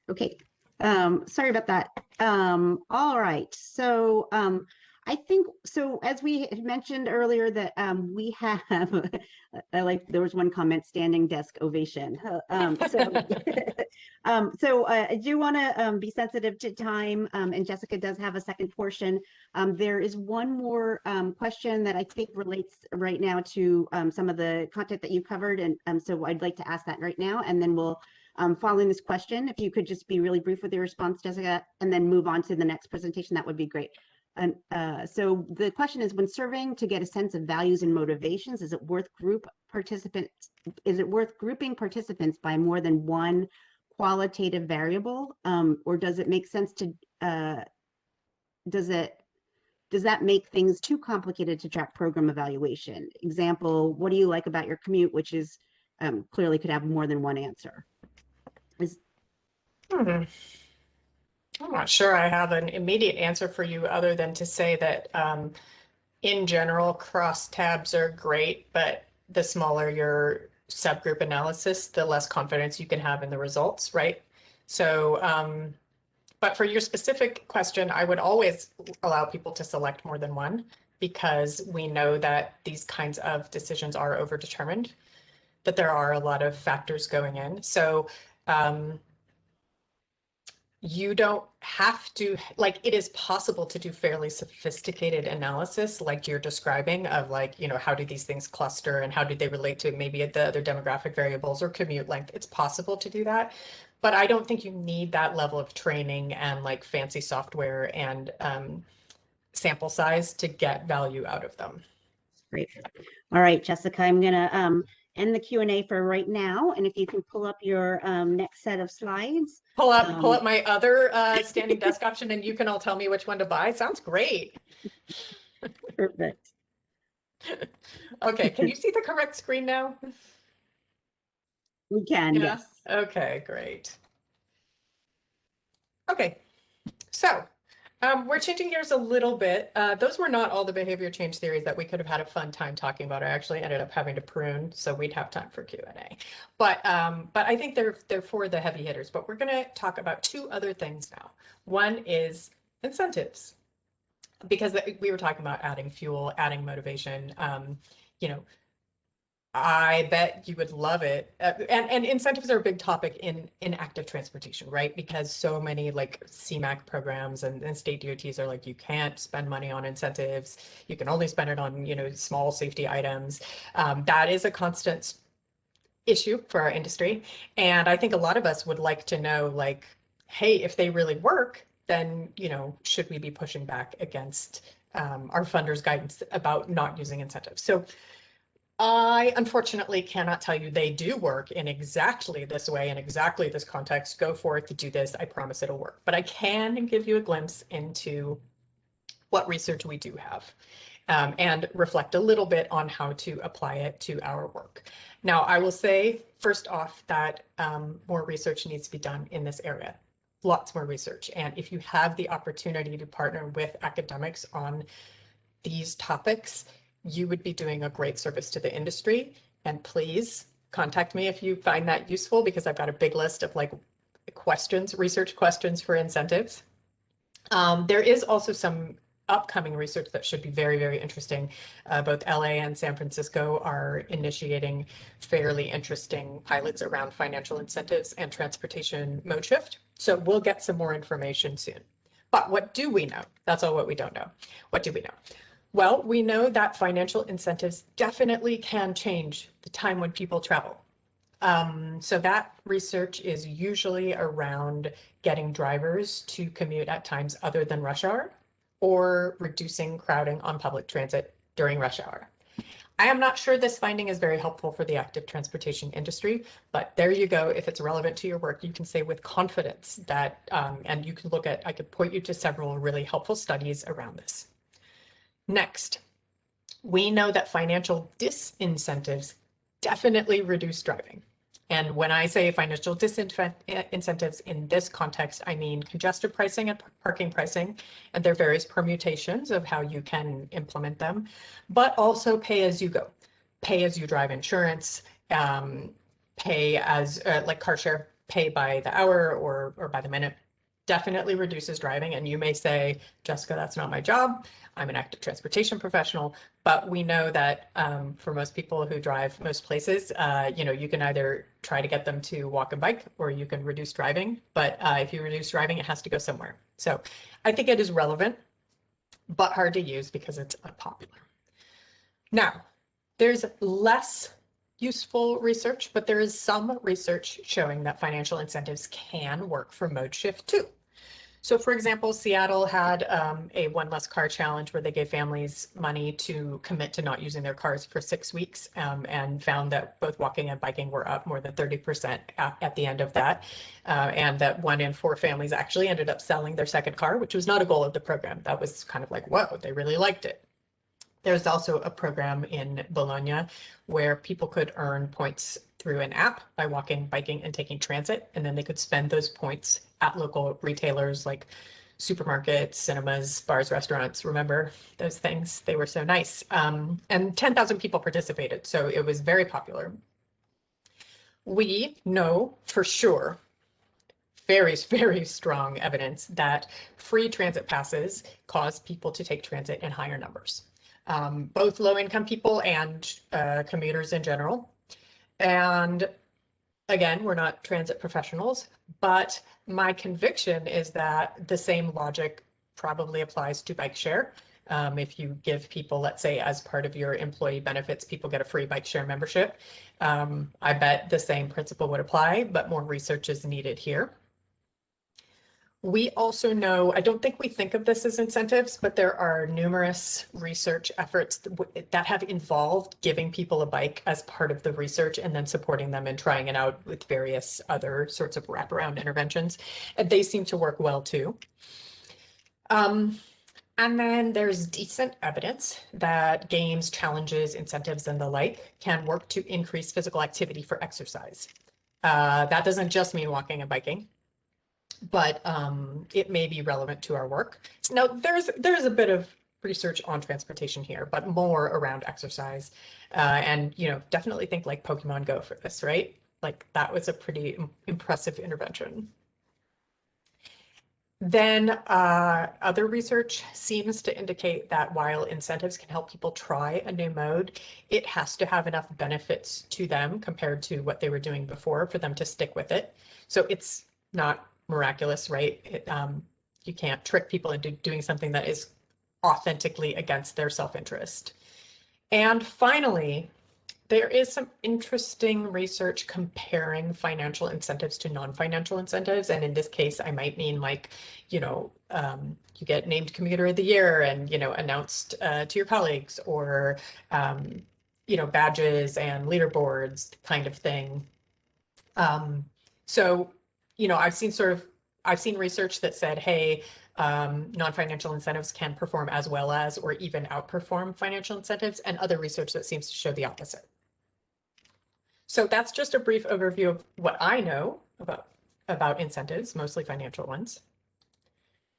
Okay. Sorry about that. All right. So I think so. As we had mentioned earlier, that we have, I like there was one comment, standing desk ovation. I do want to be sensitive to time, and Jessica does have a second portion. There is one more question that I think relates right now to some of the content that you covered, and so I'd like to ask that right now, and then we'll. Following this question, if you could just be really brief with your response, Jessica, and then move on to the next presentation, that would be great. And so the question is, when surveying to get a sense of values and motivations, is it worth grouping participants by more than one qualitative variable, or does it make sense to does that make things too complicated to track program evaluation? Example, what do you like about your commute, which is clearly could have more than one answer. I'm not sure I have an immediate answer for you other than to say that in general, crosstabs are great, but the smaller your subgroup analysis, the less confidence you can have in the results, right? So, but for your specific question, I would always allow people to select more than one, because we know that these kinds of decisions are overdetermined, that there are a lot of factors going in. So you don't have to, like, it is possible to do fairly sophisticated analysis like you're describing of, like, you know, how do these things cluster and how do they relate to maybe the other demographic variables or commute length. It's possible to do that, but I don't think you need that level of training and like fancy software and sample size to get value out of them. Great. All right, Jessica, I'm gonna end the Q&A for right now, and if you can pull up your next set of slides. Pull up my other standing desk option, and you can all tell me which one to buy. Sounds great. Perfect. Okay, can you see the correct screen now? We can, Yeah. yes. Okay, great. Okay, so we're changing gears a little bit. Those were not all the behavior change theories that we could have had a fun time talking about. I actually ended up having to prune, so we'd have time for Q&A. But I think they're for the heavy hitters. But we're going to talk about two other things now. One is incentives, because we were talking about adding fuel, adding motivation. You know, I bet you would love it. And incentives are a big topic in active transportation, right? Because so many like CMAQ programs and state DOTs are like, you can't spend money on incentives. You can only spend it on, you know, small safety items. That is a constant issue for our industry. And I think a lot of us would like to know, like, hey, if they really work, then, you know, should we be pushing back against our funders' guidance about not using incentives? So I unfortunately cannot tell you they do work in exactly this way, in exactly this context. Go forth to do this. I promise it'll work. But I can give you a glimpse into what research we do have, and reflect a little bit on how to apply it to our work. Now, I will say first off that more research needs to be done in this area. Lots more research. And if you have the opportunity to partner with academics on these topics, you would be doing a great service to the industry. And please contact me if you find that useful, because I've got a big list of like questions, research questions for incentives. There is also some upcoming research that should be very, very interesting. Both LA and San Francisco are initiating fairly interesting pilots around financial incentives and transportation mode shift. So we'll get some more information soon. But what do we know? That's all what we don't know. What do we know? Well, we know that financial incentives definitely can change the time when people travel. So that research is usually around getting drivers to commute at times other than rush hour, or reducing crowding on public transit during rush hour. I am not sure this finding is very helpful for the active transportation industry, but there you go. If it's relevant to your work, you can say with confidence that, and you can look at, I could point you to several really helpful studies around this. Next, we know that financial disincentives definitely reduce driving. And when I say financial disincentives in this context, I mean congested pricing and parking pricing, and their various permutations of how you can implement them, but also pay as you go, pay as you drive insurance, pay as like car share, pay by the hour or by the minute. definitely reduces driving. And you may say, Jessica, that's not my job. I'm an active transportation professional. But we know that for most people who drive most places, you can either try to get them to walk and bike, or you can reduce driving. But if you reduce driving, it has to go somewhere. So I think it is relevant, but hard to use because it's unpopular. Now, there's less useful research, but there is some research showing that financial incentives can work for mode shift too. So for example, Seattle had a one less car challenge where they gave families money to commit to not using their cars for 6 weeks, and found that both walking and biking were up more than 30% at the end of that. And that 1 in 4 families actually ended up selling their second car, which was not a goal of the program. That was kind of like, whoa, they really liked it. There's also a program in Bologna where people could earn points through an app by walking, biking, and taking transit, and then they could spend those points at local retailers like supermarkets, cinemas, bars, restaurants. Remember those things? They were so nice. And 10,000 people participated, so it was very popular. We know for sure, very, very strong evidence that free transit passes cause people to take transit in higher numbers. Both low-income people and commuters in general. And again, we're not transit professionals, but my conviction is that the same logic probably applies to bike share. If you give people, let's say, as part of your employee benefits, people get a free bike share membership. I bet the same principle would apply, but more research is needed here. We also know, I don't think we think of this as incentives, but there are numerous research efforts that have involved giving people a bike as part of the research and then supporting them and trying it out with various other sorts of wraparound interventions. And they seem to work well too. And then there's decent evidence that games, challenges, incentives, and the like can work to increase physical activity for exercise. That doesn't just mean walking and biking, but it may be relevant to our work. Now, there's a bit of research on transportation here, but more around exercise. And, definitely think like Pokemon Go for this, right? Like that was a pretty impressive intervention. Then other research seems to indicate that while incentives can help people try a new mode, it has to have enough benefits to them compared to what they were doing before for them to stick with it. So it's not miraculous, right? You can't trick people into doing something that is authentically against their self-interest. And finally, there is some interesting research comparing financial incentives to non-financial incentives. And in this case, I might mean like, you get named Commuter of the Year and, announced to your colleagues, or, badges and leaderboards kind of thing. So I've seen research that said, hey, non-financial incentives can perform as well as or even outperform financial incentives, and other research that seems to show the opposite. So that's just a brief overview of what I know about incentives, mostly financial ones.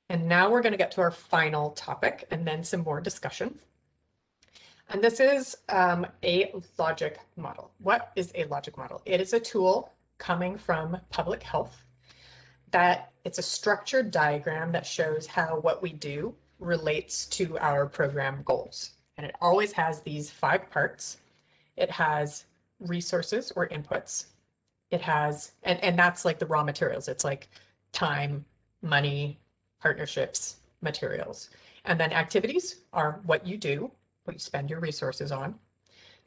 And now we're going to get to our final topic and then some more discussion. And this is a logic model. What is a logic model? It is a tool coming from public health that it's a structured diagram that shows how what we do relates to our program goals. And it always has these 5 parts. It has resources or inputs. It has, and that's like the raw materials. It's like time, money, partnerships, materials. And then activities are what you do, what you spend your resources on.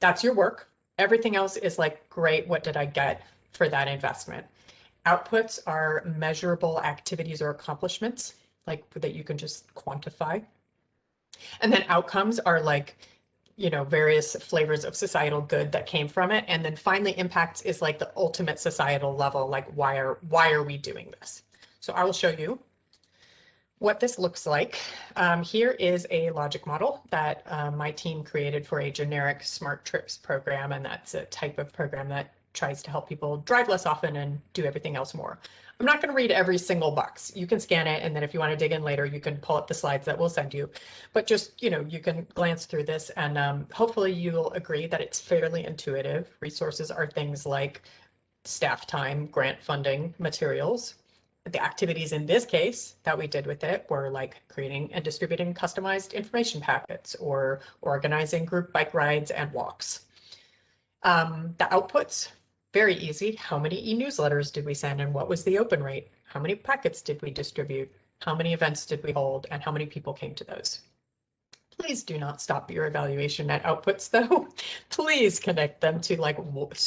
That's your work. Everything else is like, great, what did I get for that investment? Outputs are measurable activities or accomplishments, like that you can just quantify. And then outcomes are like, various flavors of societal good that came from it. And then finally, impacts is like the ultimate societal level, like why are we doing this? So I will show you what this looks like. Here is a logic model that my team created for a generic smart trips program. And that's a type of program that tries to help people drive less often and do everything else more. I'm not going to read every single box. You can scan it, and then if you want to dig in later, you can pull up the slides that we'll send you. But just, you can glance through this, and hopefully you'll agree that it's fairly intuitive. Resources are things like staff time, grant funding, materials. the activities in this case that we did with it were like creating and distributing customized information packets or organizing group bike rides and walks. The outputs, very easy. How many e-newsletters did we send and what was the open rate? How many packets did we distribute? How many events did we hold and how many people came to those? Please do not stop your evaluation at outputs though. Please connect them to like,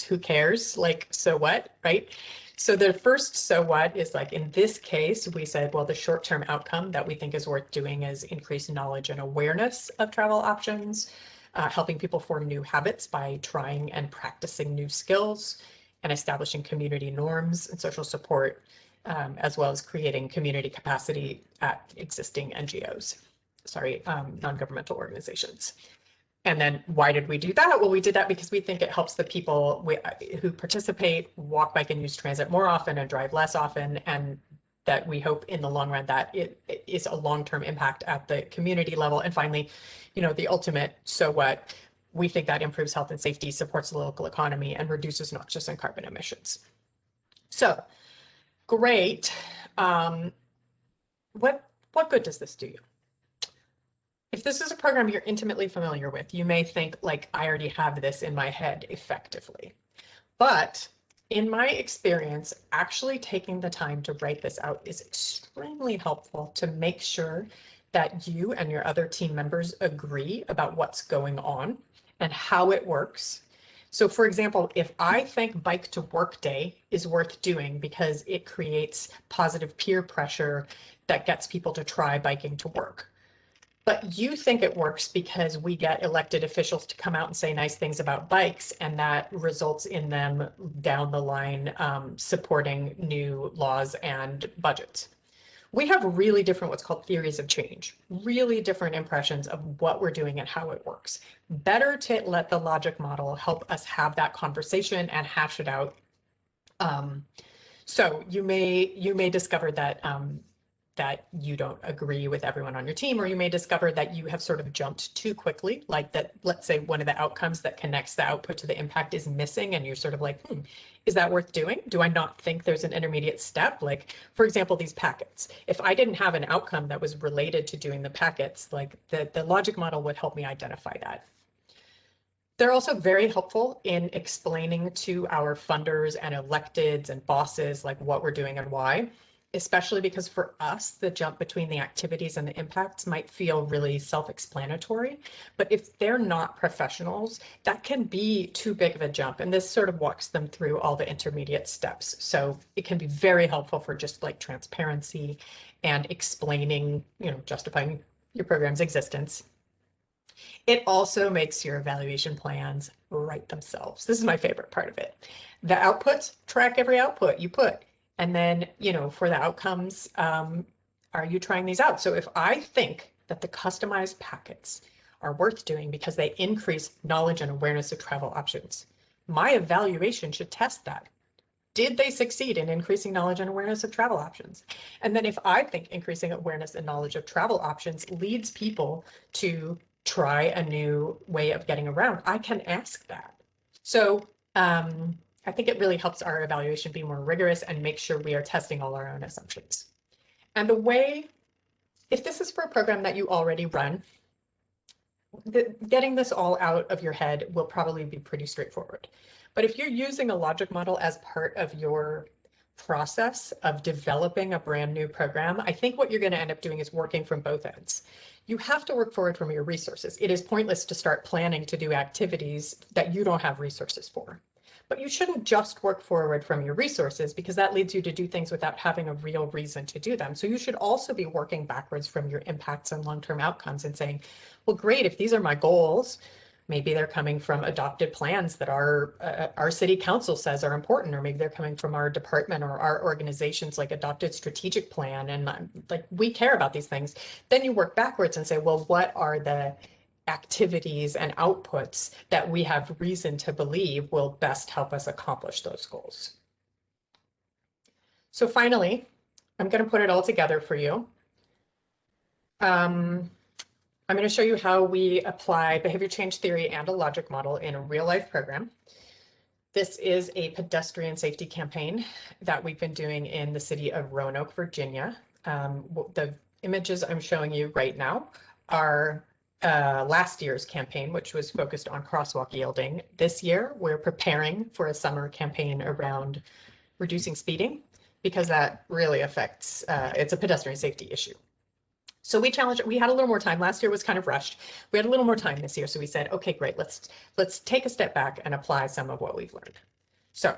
who cares? Like, so what, right? So the first so what is like, in this case, we said, well, the short-term outcome that we think is worth doing is increase knowledge and awareness of travel options, helping people form new habits by trying and practicing new skills and establishing community norms and social support, as well as creating community capacity at existing NGOs. Non-governmental organizations. And then why did we do that? Well, we did that because we think it helps the people who participate walk, bike, and use transit more often and drive less often, and that we hope in the long run that it is a long-term impact at the community level. And finally, you know, the ultimate so what, we think that improves health and safety, supports the local economy, and reduces noxious and carbon emissions. So great. What good does this do you? If this is a program you're intimately familiar with, you may think like, I already have this in my head effectively. But in my experience, actually taking the time to write this out is extremely helpful to make sure that you and your other team members agree about what's going on and how it works. So for example, if I think Bike to Work Day is worth doing because it creates positive peer pressure that gets people to try biking to work, but you think it works because we get elected officials to come out and say nice things about bikes, and that results in them down the line supporting new laws and budgets. We have really different what's called theories of change, really different impressions of what we're doing and how it works. Better to let the logic model help us have that conversation and hash it out. So you may discover that that you don't agree with everyone on your team, or you may discover that you have sort of jumped too quickly, like that, let's say one of the outcomes that connects the output to the impact is missing, and you're sort of like, is that worth doing? Do I not think there's an intermediate step? Like, for example, these packets. If I didn't have an outcome that was related to doing the packets, like the logic model would help me identify that. They're also very helpful in explaining to our funders and electeds and bosses like what we're doing and why, especially because for us, the jump between the activities and the impacts might feel really self-explanatory. But if they're not professionals, that can be too big of a jump. And this sort of walks them through all the intermediate steps. So it can be very helpful for just like transparency and explaining, you know, justifying your program's existence. It also makes your evaluation plans write themselves. This is my favorite part of it. The outputs, track every output you put. And then, you know, for the outcomes, are you trying these out? So if I think that the customized packets are worth doing because they increase knowledge and awareness of travel options, my evaluation should test that. Did they succeed in increasing knowledge and awareness of travel options? And then if I think increasing awareness and knowledge of travel options leads people to try a new way of getting around, I can ask that. So, I think it really helps our evaluation be more rigorous and make sure we are testing all our own assumptions. And the way, if this is for a program that you already run, getting this all out of your head will probably be pretty straightforward. But if you're using a logic model as part of your process of developing a brand new program, I think what you're going to end up doing is working from both ends. You have to work forward from your resources. It is pointless to start planning to do activities that you don't have resources for. But you shouldn't just work forward from your resources, because that leads you to do things without having a real reason to do them. So you should also be working backwards from your impacts and long-term outcomes and saying, well, great, if these are my goals, maybe they're coming from adopted plans that our city council says are important, or maybe they're coming from our department or our organization's like adopted strategic plan. And like, we care about these things. Then you work backwards and say, well, what are the activities and outputs that we have reason to believe will best help us accomplish those goals? So finally, I'm going to put it all together for you. I'm going to show you how we apply behavior change theory and a logic model in a real life program. This is a pedestrian safety campaign that we've been doing in the city of Roanoke, Virginia. The images I'm showing you right now are last year's campaign, which was focused on crosswalk yielding. This year, we're preparing for a summer campaign around reducing speeding because that really affects, it's a pedestrian safety issue. So we had a little more time. Last year was kind of rushed. We had a little more time this year. So we said, okay, great, let's take a step back and apply some of what we've learned. So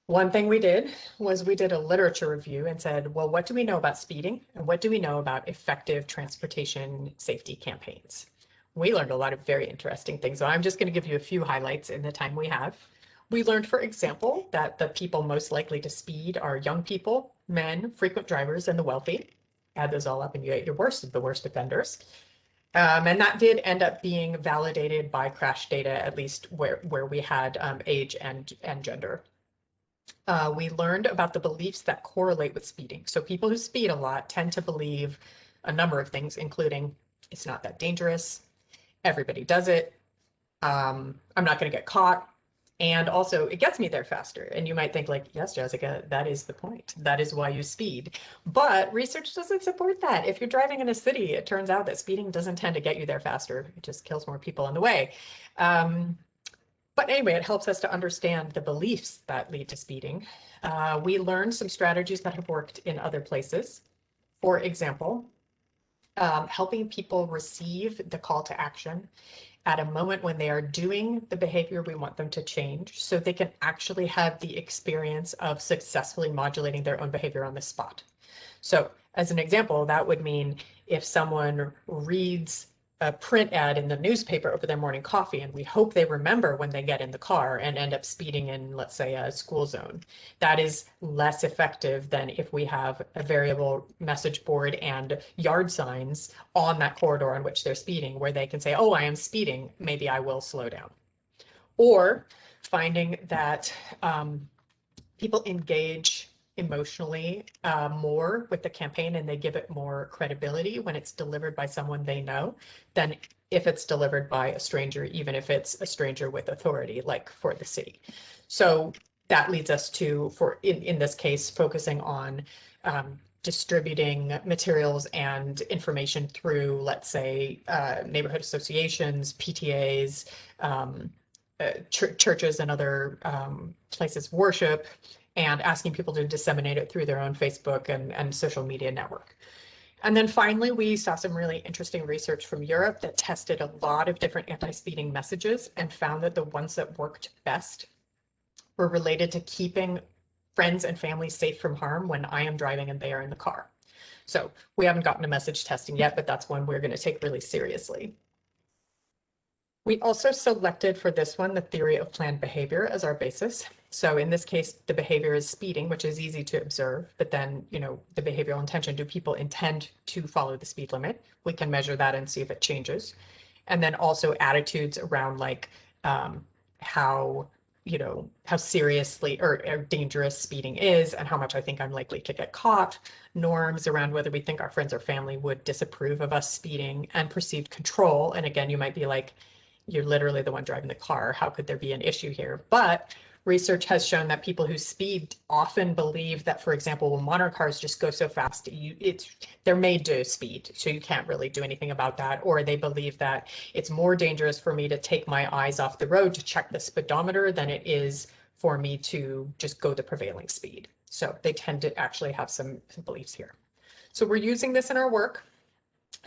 one thing we did was we did a literature review and said, well, what do we know about speeding? And what do we know about effective transportation safety campaigns? We learned a lot of very interesting things. So I'm just going to give you a few highlights in the time we have. We learned, for example, that the people most likely to speed are young people, men, frequent drivers, and the wealthy. Add those all up and you get your worst of the worst offenders. And that did end up being validated by crash data, at least where we had age and gender. We learned about the beliefs that correlate with speeding. So people who speed a lot tend to believe a number of things, including it's not that dangerous, everybody does it, I'm not going to get caught, and also it gets me there faster. And you might think like, yes, Jessica, that is the point. That is why you speed. But research doesn't support that. If you're driving in a city, it turns out that speeding doesn't tend to get you there faster. It just kills more people on the way. But anyway, it helps us to understand the beliefs that lead to speeding. We learned some strategies that have worked in other places. For example, helping people receive the call to action at a moment when they are doing the behavior we want them to change, so they can actually have the experience of successfully modulating their own behavior on the spot. So as an example, that would mean if someone reads a print ad in the newspaper over their morning coffee, and we hope they remember when they get in the car and end up speeding in, let's say, a school zone. That is less effective than if we have a variable message board and yard signs on that corridor on which they're speeding, where they can say, oh, I am speeding, maybe I will slow down. Or finding that people engage emotionally more with the campaign, and they give it more credibility when it's delivered by someone they know than if it's delivered by a stranger, even if it's a stranger with authority, like for the city. So that leads us to, in this case, focusing on distributing materials and information through, let's say, neighborhood associations, PTAs, churches and other places of worship, and asking people to disseminate it through their own Facebook and social media network. And then finally, we saw some really interesting research from Europe that tested a lot of different anti-speeding messages and found that the ones that worked best were related to keeping friends and family safe from harm when I am driving and they are in the car. So we haven't gotten a message testing yet, but that's one we're going to take really seriously. We also selected for this one the theory of planned behavior as our basis. So in this case, the behavior is speeding, which is easy to observe, but then, you know, the behavioral intention, do people intend to follow the speed limit? We can measure that and see if it changes. And then also attitudes around like how seriously or dangerous speeding is and how much I think I'm likely to get caught, norms around whether we think our friends or family would disapprove of us speeding, and perceived control. And again, you might be like, you're literally the one driving the car. How could there be an issue here? But research has shown that people who speed often believe that, for example, when modern cars just go so fast, they're made to speed, so you can't really do anything about that. Or they believe that it's more dangerous for me to take my eyes off the road to check the speedometer than it is for me to just go the prevailing speed. So they tend to actually have some beliefs here. So we're using this in our work.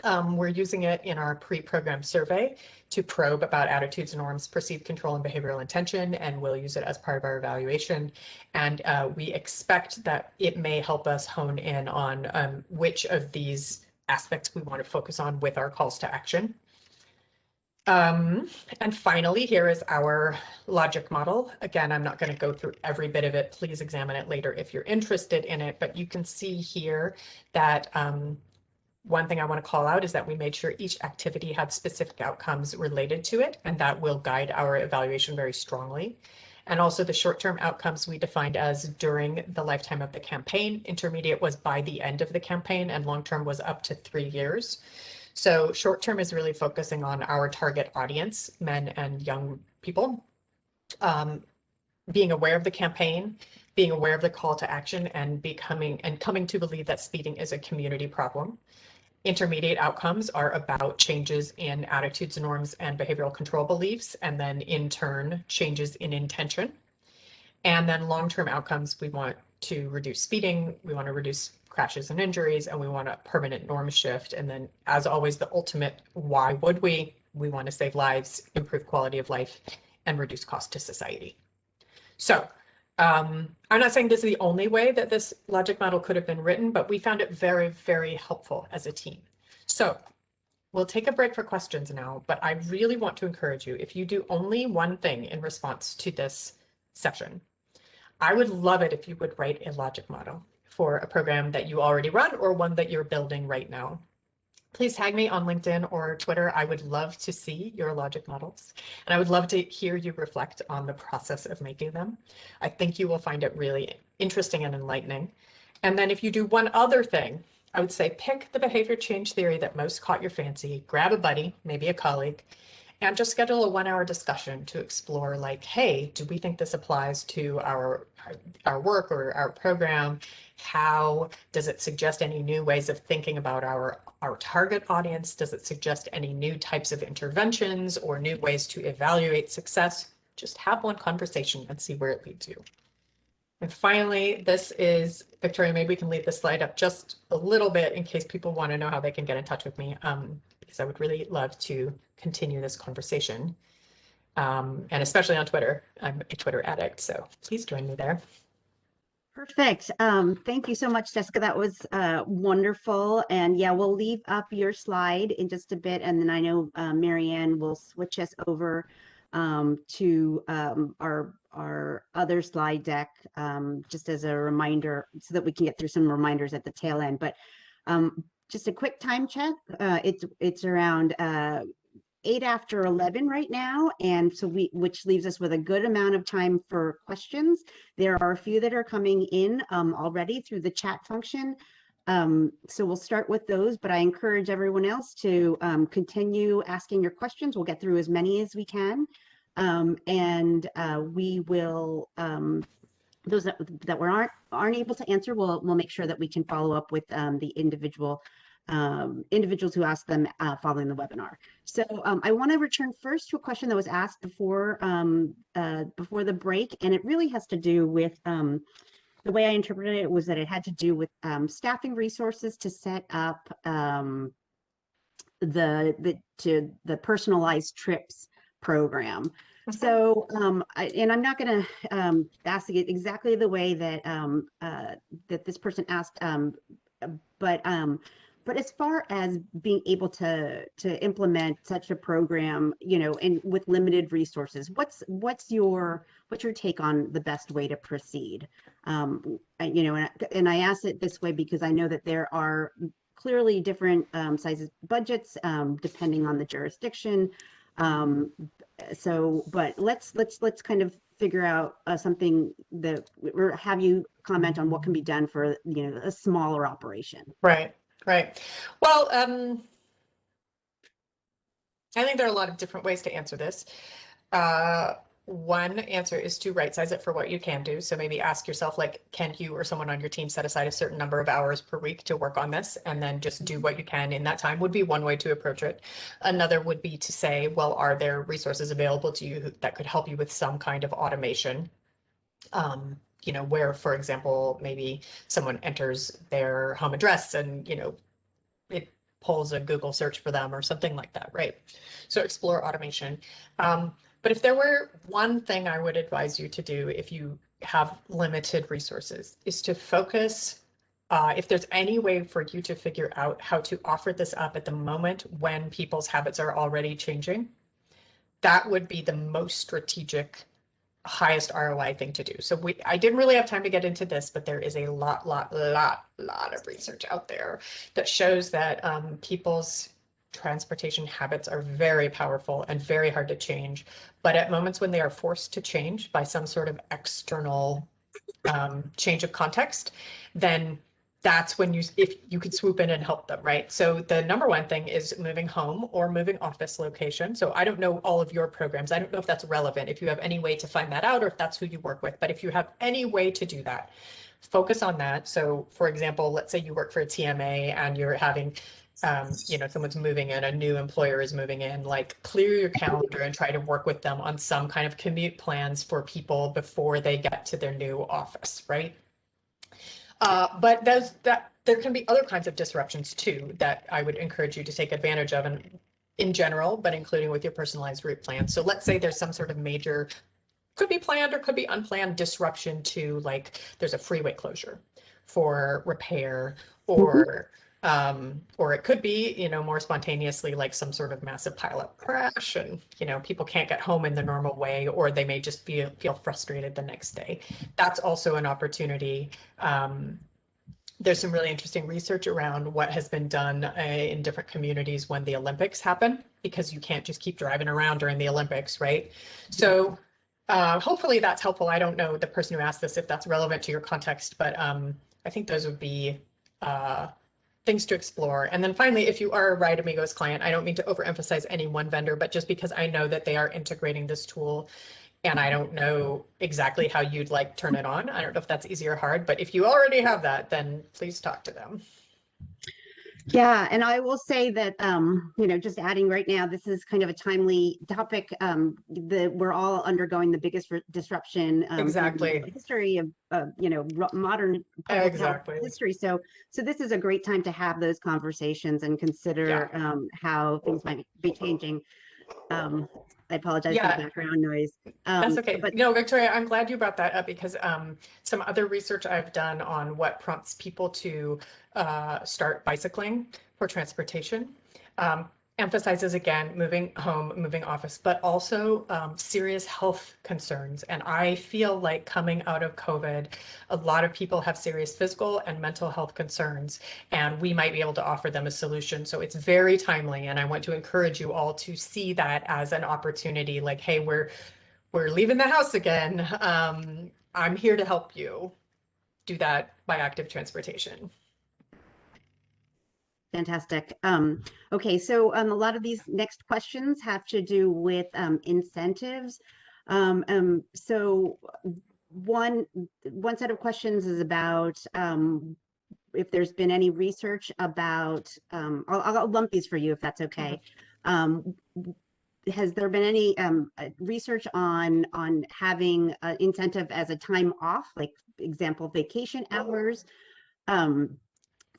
We're using it in our pre-programmed survey to probe about attitudes, norms, perceived control, and behavioral intention, and we'll use it as part of our evaluation. And we expect that it may help us hone in on which of these aspects we want to focus on with our calls to action. And finally, here is our logic model. Again, I'm not going to go through every bit of it. Please examine it later if you're interested in it, but you can see here that one thing I want to call out is that we made sure each activity had specific outcomes related to it, and that will guide our evaluation very strongly. And also the short-term outcomes we defined as during the lifetime of the campaign, intermediate was by the end of the campaign, and long-term was up to 3 years. So short-term is really focusing on our target audience, men and young people. being aware of the campaign, being aware of the call to action, and coming to believe that speeding is a community problem. Intermediate outcomes are about changes in attitudes, norms, and behavioral control beliefs, and then in turn, changes in intention. And then long-term outcomes, we want to reduce speeding, we want to reduce crashes and injuries, and we want a permanent norm shift. And then, as always, the ultimate why would we want to save lives, improve quality of life, and reduce cost to society. So I'm not saying this is the only way that this logic model could have been written, but we found it very, very helpful as a team. So we'll take a break for questions now, but I really want to encourage you, if you do only one thing in response to this session, I would love it if you would write a logic model for a program that you already run or one that you're building right now. Please tag me on LinkedIn or Twitter. I would love to see your logic models, and I would love to hear you reflect on the process of making them. I think you will find it really interesting and enlightening. And then if you do one other thing, I would say pick the behavior change theory that most caught your fancy, grab a buddy, maybe a colleague, and just schedule a 1-hour discussion to explore, like, hey, do we think this applies to our work or our program? How does it suggest any new ways of thinking about our target audience? Does it suggest any new types of interventions or new ways to evaluate success? Just have one conversation and see where it leads you. And finally, this is, Victoria, maybe we can leave this slide up just a little bit in case people want to know how they can get in touch with me, because I would really love to continue this conversation. And especially on Twitter. I'm a Twitter addict, so please join me there. Perfect. Thank you so much, Jessica. That was wonderful. And yeah, we'll leave up your slide in just a bit. And then I know Marianne will switch us over to our other slide deck, just as a reminder, so that we can get through some reminders at the tail end. But just a quick time check. It's around 8 after 11 right now, and so which leaves us with a good amount of time for questions. There are a few that are coming in already through the chat function, so we'll start with those, but I encourage everyone else to continue asking your questions. We'll get through as many as we can, and we will those that we aren't able to answer, we'll make sure that we can follow up with the individuals who asked them following the webinar. So I want to return first to a question that was asked before the break, and it really has to do with the way I interpreted it was that it had to do with staffing resources to set up the personalized trips program. So, and I'm not going to ask it exactly the way that that this person asked, but as far as being able to implement such a program, you know, and with limited resources, what's your take on the best way to proceed? You know, and I ask it this way because I know that there are clearly different sizes budgets depending on the jurisdiction. So, but let's kind of figure out something that, or have you comment on what can be done for, you know, a smaller operation. Right. Right. Well, I think there are a lot of different ways to answer this. One answer is to right size it for what you can do. So maybe ask yourself, like, can you or someone on your team set aside a certain number of hours per week to work on this, and then just do what you can in that time, would be one way to approach it. Another would be to say, well, are there resources available to you that could help you with some kind of automation? You know, where, for example, maybe someone enters their home address and, you know, it pulls a Google search for them or something like that, right? So explore automation. But if there were one thing I would advise you to do if you have limited resources, is to focus, if there's any way for you to figure out how to offer this up at the moment when people's habits are already changing, that would be the most strategic, highest ROI thing to do. So I didn't really have time to get into this, but there is a lot of research out there that shows that people's transportation habits are very powerful and very hard to change. But at moments when they are forced to change by some sort of external change of context, then that's when if you could swoop in and help them, right? So the number one thing is moving home or moving office location. So I don't know all of your programs. I don't know if that's relevant, if you have any way to find that out or if that's who you work with. But if you have any way to do that, focus on that. So for example, let's say you work for a TMA and you're having, someone's moving in, a new employer is moving in, like clear your calendar and try to work with them on some kind of commute plans for people before they get to their new office, right? But there can be other kinds of disruptions too that I would encourage you to take advantage of, and in general, but including with your personalized route plan. So let's say there's some sort of major, could be planned or could be unplanned disruption to, like, there's a freeway closure for repair, or it could be, more spontaneously, like some sort of massive pileup crash, and people can't get home in the normal way, or they may just feel frustrated the next day. That's also an opportunity. There's some really interesting research around what has been done in different communities when the Olympics happen, because you can't just keep driving around during the Olympics, right? So hopefully that's helpful. I don't know the person who asked this if that's relevant to your context, but I think those would be things to explore. And then finally, if you are a Ride Amigos client, I don't mean to overemphasize any one vendor, but just because I know that they are integrating this tool, and I don't know exactly how you'd like turn it on. I don't know if that's easy or hard, but if you already have that, then please talk to them. Yeah, and I will say that, just adding right now, this is kind of a timely topic. We're all undergoing the biggest disruption Exactly. in the history of, modern public health history. So this is a great time to have those conversations and consider how things might be changing. I apologize for the background noise. That's okay. But no, Victoria, I'm glad you brought that up, because some other research I've done on what prompts people to start bicycling for transportation emphasizes, again, moving home, moving office, but also serious health concerns. And I feel like coming out of COVID, a lot of people have serious physical and mental health concerns, and we might be able to offer them a solution. So it's very timely. And I want to encourage you all to see that as an opportunity, like, hey, we're leaving the house again. I'm here to help you do that by active transportation. Fantastic. Okay, so a lot of these next questions have to do with incentives. So one set of questions is about if there's been any research about, I'll lump these for you if that's okay. Has there been any research on having an incentive as a time off, like example, vacation hours?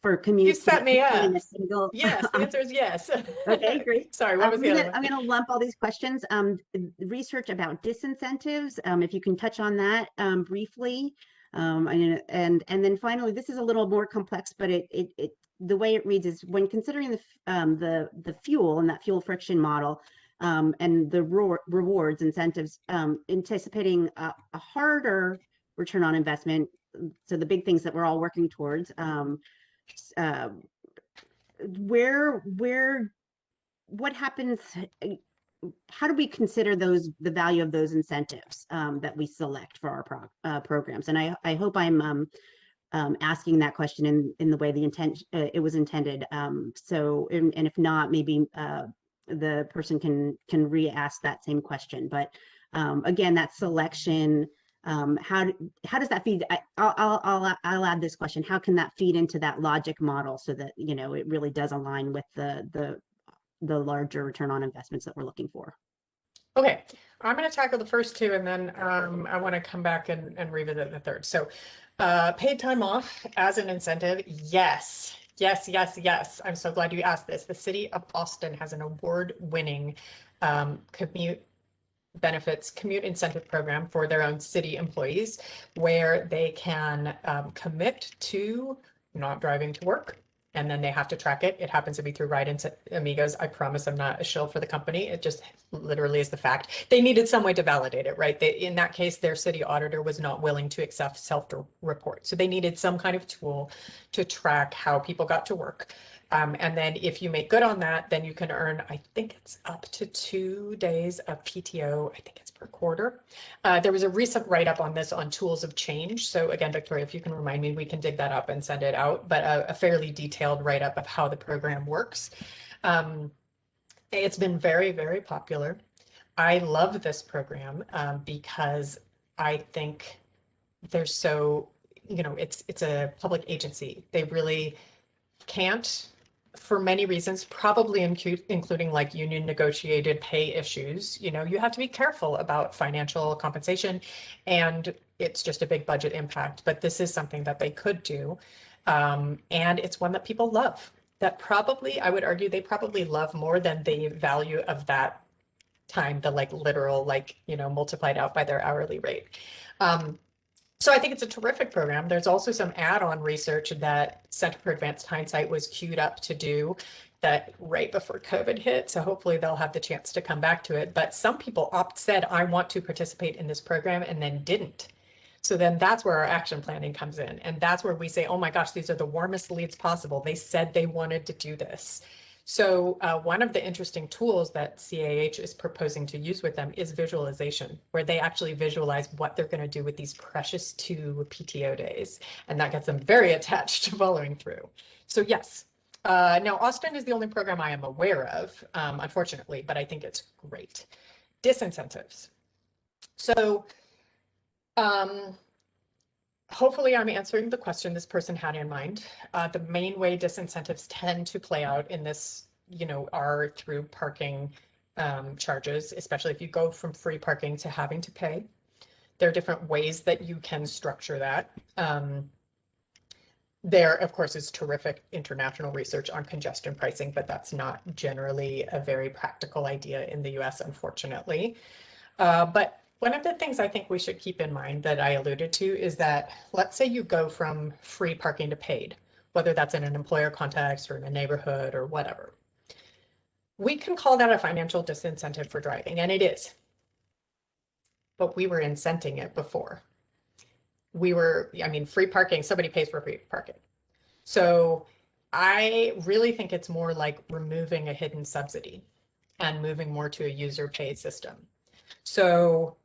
For commute. You set me up. Single... Yes, the answer is yes. Okay, great. Sorry, what was the other one? I'm going to lump all these questions. Research about disincentives, if you can touch on that briefly. And then finally, this is a little more complex, but the way it reads is, when considering the fuel and that fuel friction model, and the rewards, incentives, anticipating a harder return on investment. So the big things that we're all working towards, what happens, how do we consider the value of those incentives that we select for our programs? And I hope I'm asking that question in the way it was intended. So, and if not, maybe the person can re-ask that same question. But again, that selection, how does that feed? I'll add this question: how can that feed into that logic model so that it really does align with the larger return on investments that we're looking for? Okay, I'm going to tackle the first two, and then I want to come back and revisit the third. So, paid time off as an incentive, yes. Yes, yes, yes. I'm so glad you asked this. The city of Boston has an award-winning commute incentive program for their own city employees, where they can commit to not driving to work, and then they have to track it. It happens to be through Ride Amigos. I promise I'm not a shill for the company. It just literally is the fact. They needed some way to validate it, right? In that case, their city auditor was not willing to accept self-report. So they needed some kind of tool to track how people got to work. And then if you make good on that, then you can earn, I think it's up to 2 days of PTO. I think it's per quarter. There was a recent write-up on this on tools of change. So again, Victoria, if you can remind me, we can dig that up and send it out, but a fairly detailed write-up of how the program works. It's been very, very popular. I love this program because I think they're so, it's a public agency. They really can't, for many reasons, probably including like union negotiated pay issues. You have to be careful about financial compensation, and it's just a big budget impact. But this is something that they could do, and it's one that people love. That probably, I would argue, they probably love more than the value of that time, the like literal, multiplied out by their hourly rate. So I think it's a terrific program. There's also some add-on research that Center for Advanced Hindsight was queued up to do that right before COVID hit. So hopefully they'll have the chance to come back to it. But some people said, I want to participate in this program, and then didn't. So then that's where our action planning comes in. And that's where we say, oh my gosh, these are the warmest leads possible. They said they wanted to do this. So one of the interesting tools that CAH is proposing to use with them is visualization, where they actually visualize what they're going to do with these precious 2 PTO days. And that gets them very attached to following through. So yes. Now, Austin is the only program I am aware of, unfortunately, but I think it's great. Disincentives. So hopefully I'm answering the question this person had in mind. The main way disincentives tend to play out in this, are through parking charges, especially if you go from free parking to having to pay. There are different ways that you can structure that. There, of course, is terrific international research on congestion pricing, but that's not generally a very practical idea in the US, unfortunately. But one of the things I think we should keep in mind that I alluded to is that, let's say you go from free parking to paid, whether that's in an employer context or in a neighborhood or whatever. We can call that a financial disincentive for driving, and it is. But we were incenting it before. Free parking, somebody pays for free parking. So I really think it's more like removing a hidden subsidy and moving more to a user paid system. So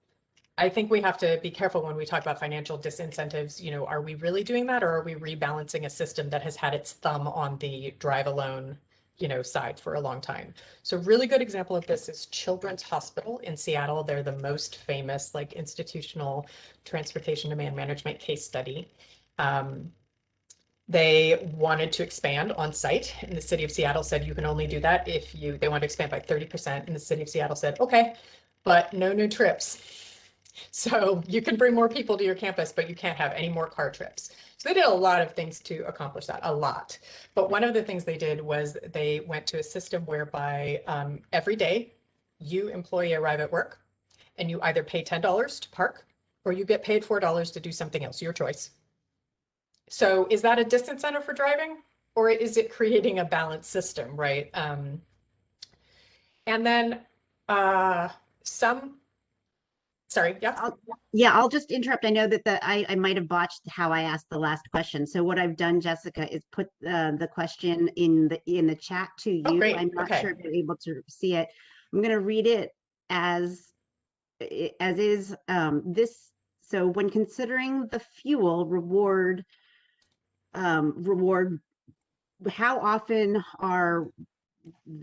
I think we have to be careful when we talk about financial disincentives. Are we really doing that, or are we rebalancing a system that has had its thumb on the drive alone, side for a long time? So a really good example of this is Children's Hospital in Seattle. They're the most famous institutional transportation demand management case study. They wanted to expand on site, and the city of Seattle said you can only do that if they want to expand by 30%, and the city of Seattle said, okay, but no new trips. So you can bring more people to your campus, but you can't have any more car trips. So they did a lot of things to accomplish that, a lot. But one of the things they did was they went to a system whereby every day you employee arrive at work and you either pay $10 to park or you get paid $4 to do something else, your choice. So is that a disincentive for driving, or is it creating a balanced system, right? And then sorry, yeah. I'll just interrupt. I know that I might have botched how I asked the last question. So what I've done, Jessica, is put the question in the chat to you. Oh, great. I'm not Okay. sure if you're able to see it. I'm going to read it as is. So when considering the fuel reward, how often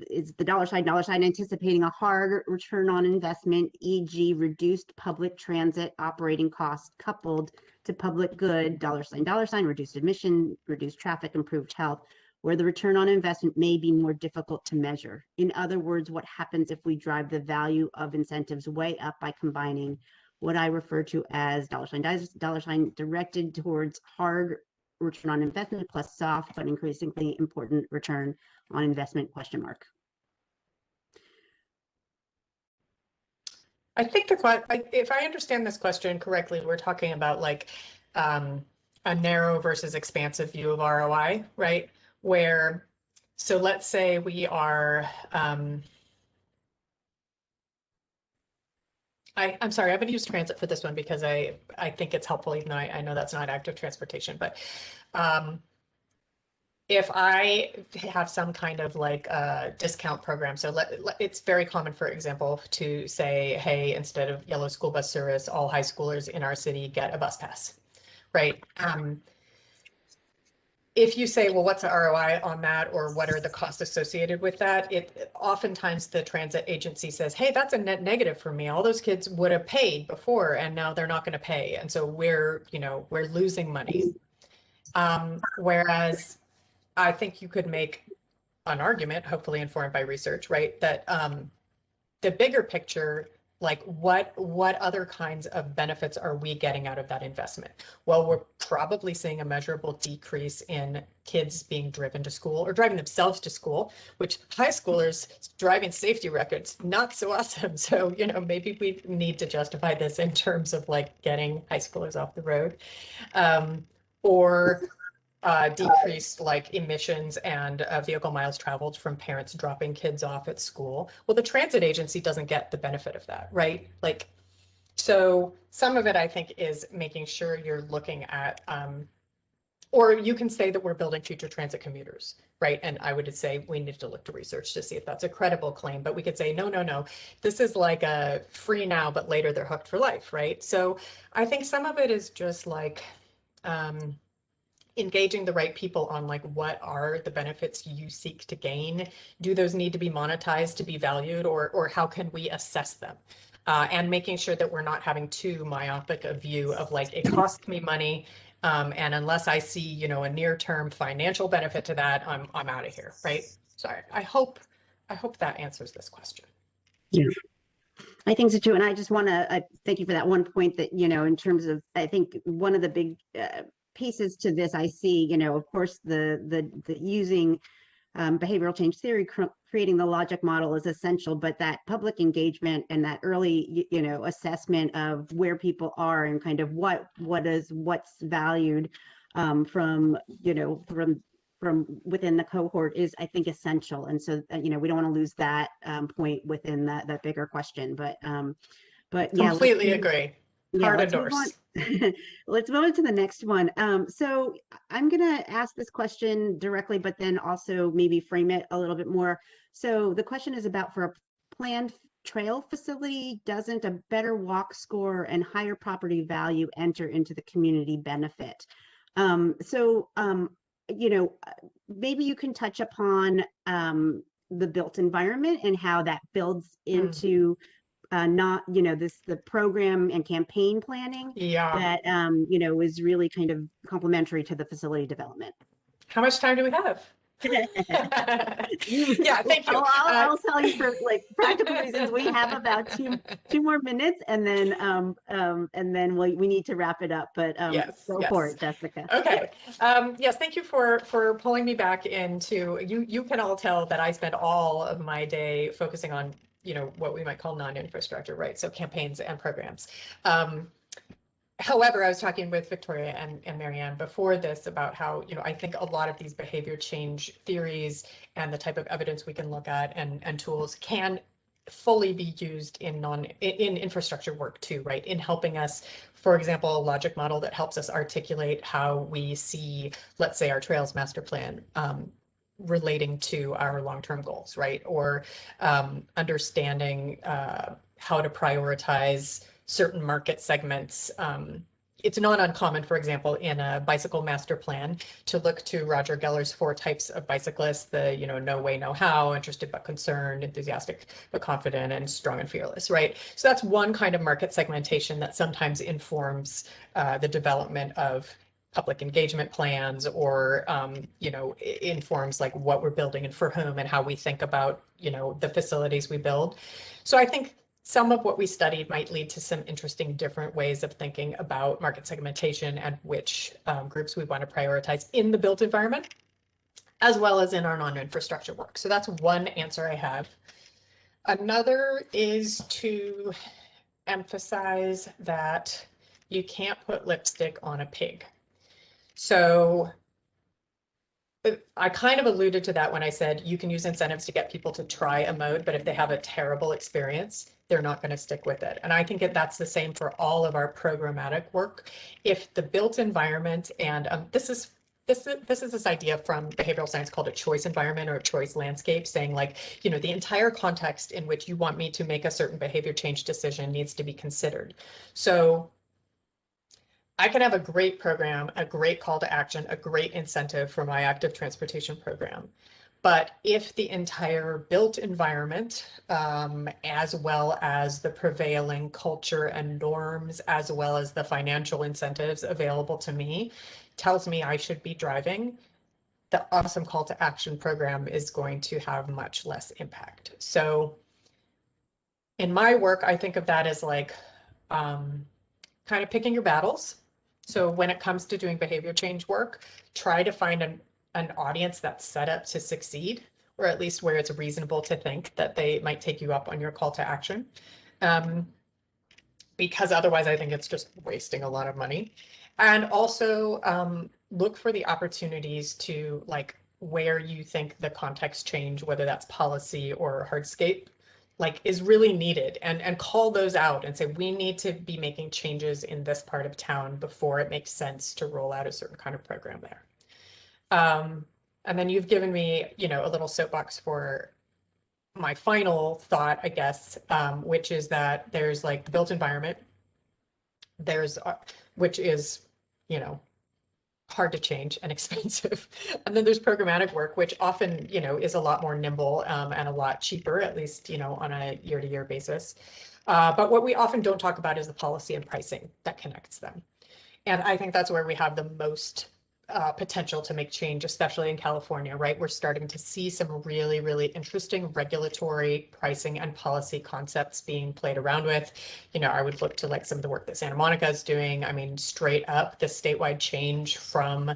is the dollar sign anticipating a hard return on investment, e.g. reduced public transit operating costs coupled to public good, dollar sign, reduced admission, reduced traffic, improved health, where the return on investment may be more difficult to measure? In other words, what happens if we drive the value of incentives way up by combining what I refer to as dollar sign directed towards hard return on investment plus soft but increasingly important return on investment ? I think if I understand this question correctly, we're talking about a narrow versus expansive view of ROI, right? So let's say we are, I'm sorry, I haven't used transit for this one because I think it's helpful, even though I know that's not active transportation, but if I have some kind of like discount program, so it's very common, for example, to say, hey, instead of yellow school bus service, all high schoolers in our city get a bus pass, right? If you say, well, what's the ROI on that, or what are the costs associated with that? Oftentimes the transit agency says, hey, that's a net negative for me. All those kids would have paid before, and now they're not going to pay, and so we're losing money. Whereas I think you could make an argument, hopefully informed by research, right, that the bigger picture, like what other kinds of benefits are we getting out of that investment? Well, we're probably seeing a measurable decrease in kids being driven to school or driving themselves to school, which high schoolers driving safety records, not so awesome. So, maybe we need to justify this in terms of like getting high schoolers off the road, or decreased like emissions and vehicle miles traveled from parents dropping kids off at school. Well, the transit agency doesn't get the benefit of that, right? Like, so some of it I think is making sure you're looking at, or you can say that we're building future transit commuters, right? And I would say we need to look to research to see if that's a credible claim, but we could say, no, this is like a free now, but later they're hooked for life, right? So I think some of it is just like, engaging the right people on like, what are the benefits you seek to gain? Do those need to be monetized to be valued, or how can we assess them? And making sure that we're not having too myopic a view of like, it costs me money, and unless I see, a near-term financial benefit to that, I'm out of here, right? Sorry, I hope that answers this question. Yeah. I think so too. And I just want to thank you for that one point that, in terms of, I think one of the big pieces to this, I see, of course, the using behavioral change theory, creating the logic model is essential, but that public engagement and that early, assessment of where people are and kind of what's valued from within the cohort is, I think, essential. And so, we don't want to lose that point within that bigger question, but yeah. Completely agree. Hard endorse. Let's move on to the next one. So I'm going to ask this question directly, but then also maybe frame it a little bit more. So the question is about, for a planned trail facility, doesn't a better walk score and higher property value enter into the community benefit? Maybe you can touch upon the built environment and how that builds into the program and campaign planning that is really kind of complementary to the facility development. How much time do we have? Yeah, thank you. I'll tell you, for like practical reasons, we have about two more minutes, and then we need to wrap it up. But go for it, Jessica. Okay. Yes, thank you for pulling me back into. You can all tell that I spend all of my day focusing on what we might call non-infrastructure, right? So campaigns and programs. However, I was talking with Victoria and Marianne before this about how, I think a lot of these behavior change theories and the type of evidence we can look at and tools can fully be used in infrastructure work too, right? In helping us, for example, a logic model that helps us articulate how we see, let's say, our trails master plan relating to our long-term goals, right? Or understanding how to prioritize certain market segments. It's not uncommon, for example, in a bicycle master plan to look to Roger Geller's 4 types of bicyclists, the, no way, no how, interested but concerned, enthusiastic but confident, and strong and fearless, right? So that's one kind of market segmentation that sometimes informs the development of public engagement plans, or informs like what we're building and for whom, and how we think about the facilities we build. So I think some of what we studied might lead to some interesting different ways of thinking about market segmentation and which groups we want to prioritize in the built environment, as well as in our non-infrastructure work. So that's one answer I have. Another is to emphasize that you can't put lipstick on a pig. So I kind of alluded to that when I said you can use incentives to get people to try a mode, but if they have a terrible experience, they're not going to stick with it. And I think that's the same for all of our programmatic work. If the built environment, and this is this is this idea from behavioral science called a choice environment or a choice landscape, saying like, you know, the entire context in which you want me to make a certain behavior change decision needs to be considered. So I can have a great program, a great call to action, a great incentive for my active transportation program. But if the entire built environment, as well as the prevailing culture and norms, as well as the financial incentives available to me, tells me I should be driving, the awesome call to action program is going to have much less impact. So in my work, I think of that as like kind of picking your battles. So when it comes to doing behavior change work, try to find an audience that's set up to succeed, or at least where it's reasonable to think that they might take you up on your call to action. Because otherwise I think it's just wasting a lot of money. And also look for the opportunities to like where you think the context change, whether that's policy or hardscape, like is really needed, and call those out and say, we need to be making changes in this part of town before it makes sense to roll out a certain kind of program there. And then you've given me, you know, a little soapbox for my final thought, I guess, which is that there's like the built environment, there's which is, you know, hard to change and expensive. And then there's programmatic work, which often, you know, is a lot more nimble and a lot cheaper, at least, you know, on a year-to-year basis. But what we often don't talk about is the policy and pricing that connects them. And I think that's where we have the most potential to make change, especially in California, right? We're starting to see some really, really interesting regulatory pricing and policy concepts being played around with. You know, I would look to like some of the work that Santa Monica is doing. I mean, straight up, the statewide change from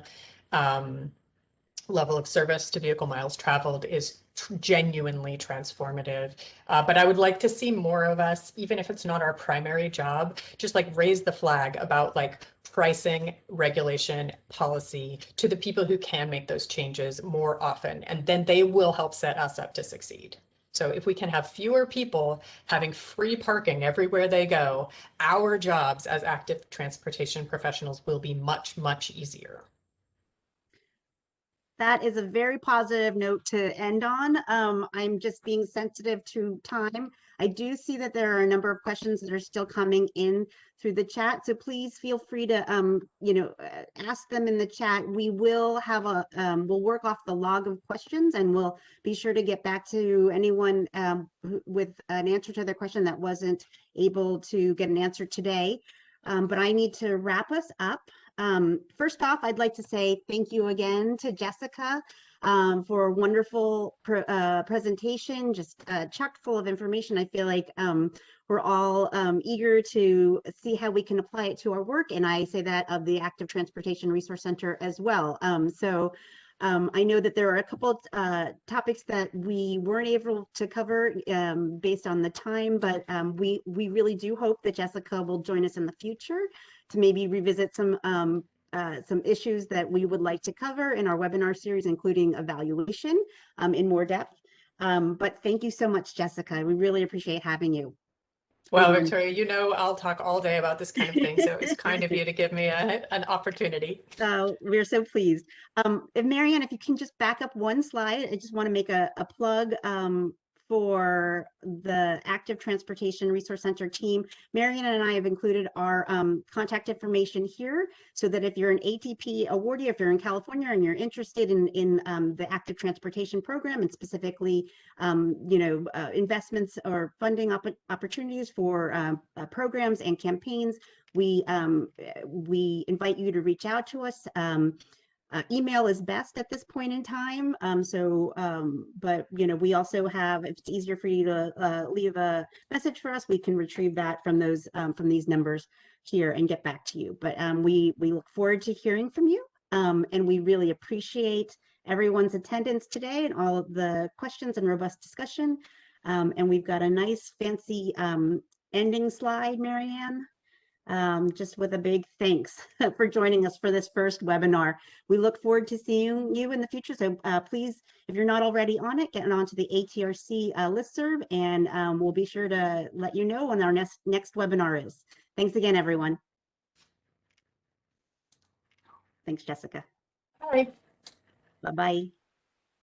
level of service to vehicle miles traveled is genuinely transformative. But I would like to see more of us, even if it's not our primary job, just like raise the flag about like pricing, regulation, policy to the people who can make those changes more often, and then they will help set us up to succeed. So if we can have fewer people having free parking everywhere they go, our jobs as active transportation professionals will be much, much easier. That is a very positive note to end on. I'm just being sensitive to time. I do see that there are a number of questions that are still coming in through the chat, so please feel free to you know, ask them in the chat. We will have a we'll work off the log of questions, and we'll be sure to get back to anyone with an answer to their question that wasn't able to get an answer today. But I need to wrap us up. First off, I'd like to say thank you again to Jessica for a wonderful presentation, just chock full of information. I feel like we're all eager to see how we can apply it to our work, and I say that of the Active Transportation Resource Center as well. I know that there are a couple topics that we weren't able to cover based on the time, but we really do hope that Jessica will join us in the future to maybe revisit some issues that we would like to cover in our webinar series, including evaluation in more depth. But thank you so much, Jessica. We really appreciate having you. Well, Victoria, you know, I'll talk all day about this kind of thing, so it's kind of you to give me an opportunity. We're so pleased. Marianne, if you can just back up one slide, I just want to make a plug for the Active Transportation Resource Center team. Marianne and I have included our contact information here, so that if you're an ATP awardee, if you're in California and you're interested in the Active Transportation Program, and specifically you know, investments or funding opportunities for programs and campaigns, we invite you to reach out to us. Email is best at this point in time. But you know, we also have, if it's easier for you to leave a message for us, we can retrieve that from those from these numbers here and get back to you. But we look forward to hearing from you, and we really appreciate everyone's attendance today and all of the questions and robust discussion. And we've got a nice fancy ending slide, Marianne. Just with a big thanks for joining us for this first webinar. We look forward to seeing you in the future. So please, if you're not already on it, get onto the ATRC listserv, and we'll be sure to let you know when our next webinar is. Thanks again, everyone. Thanks, Jessica. All right. Bye-bye.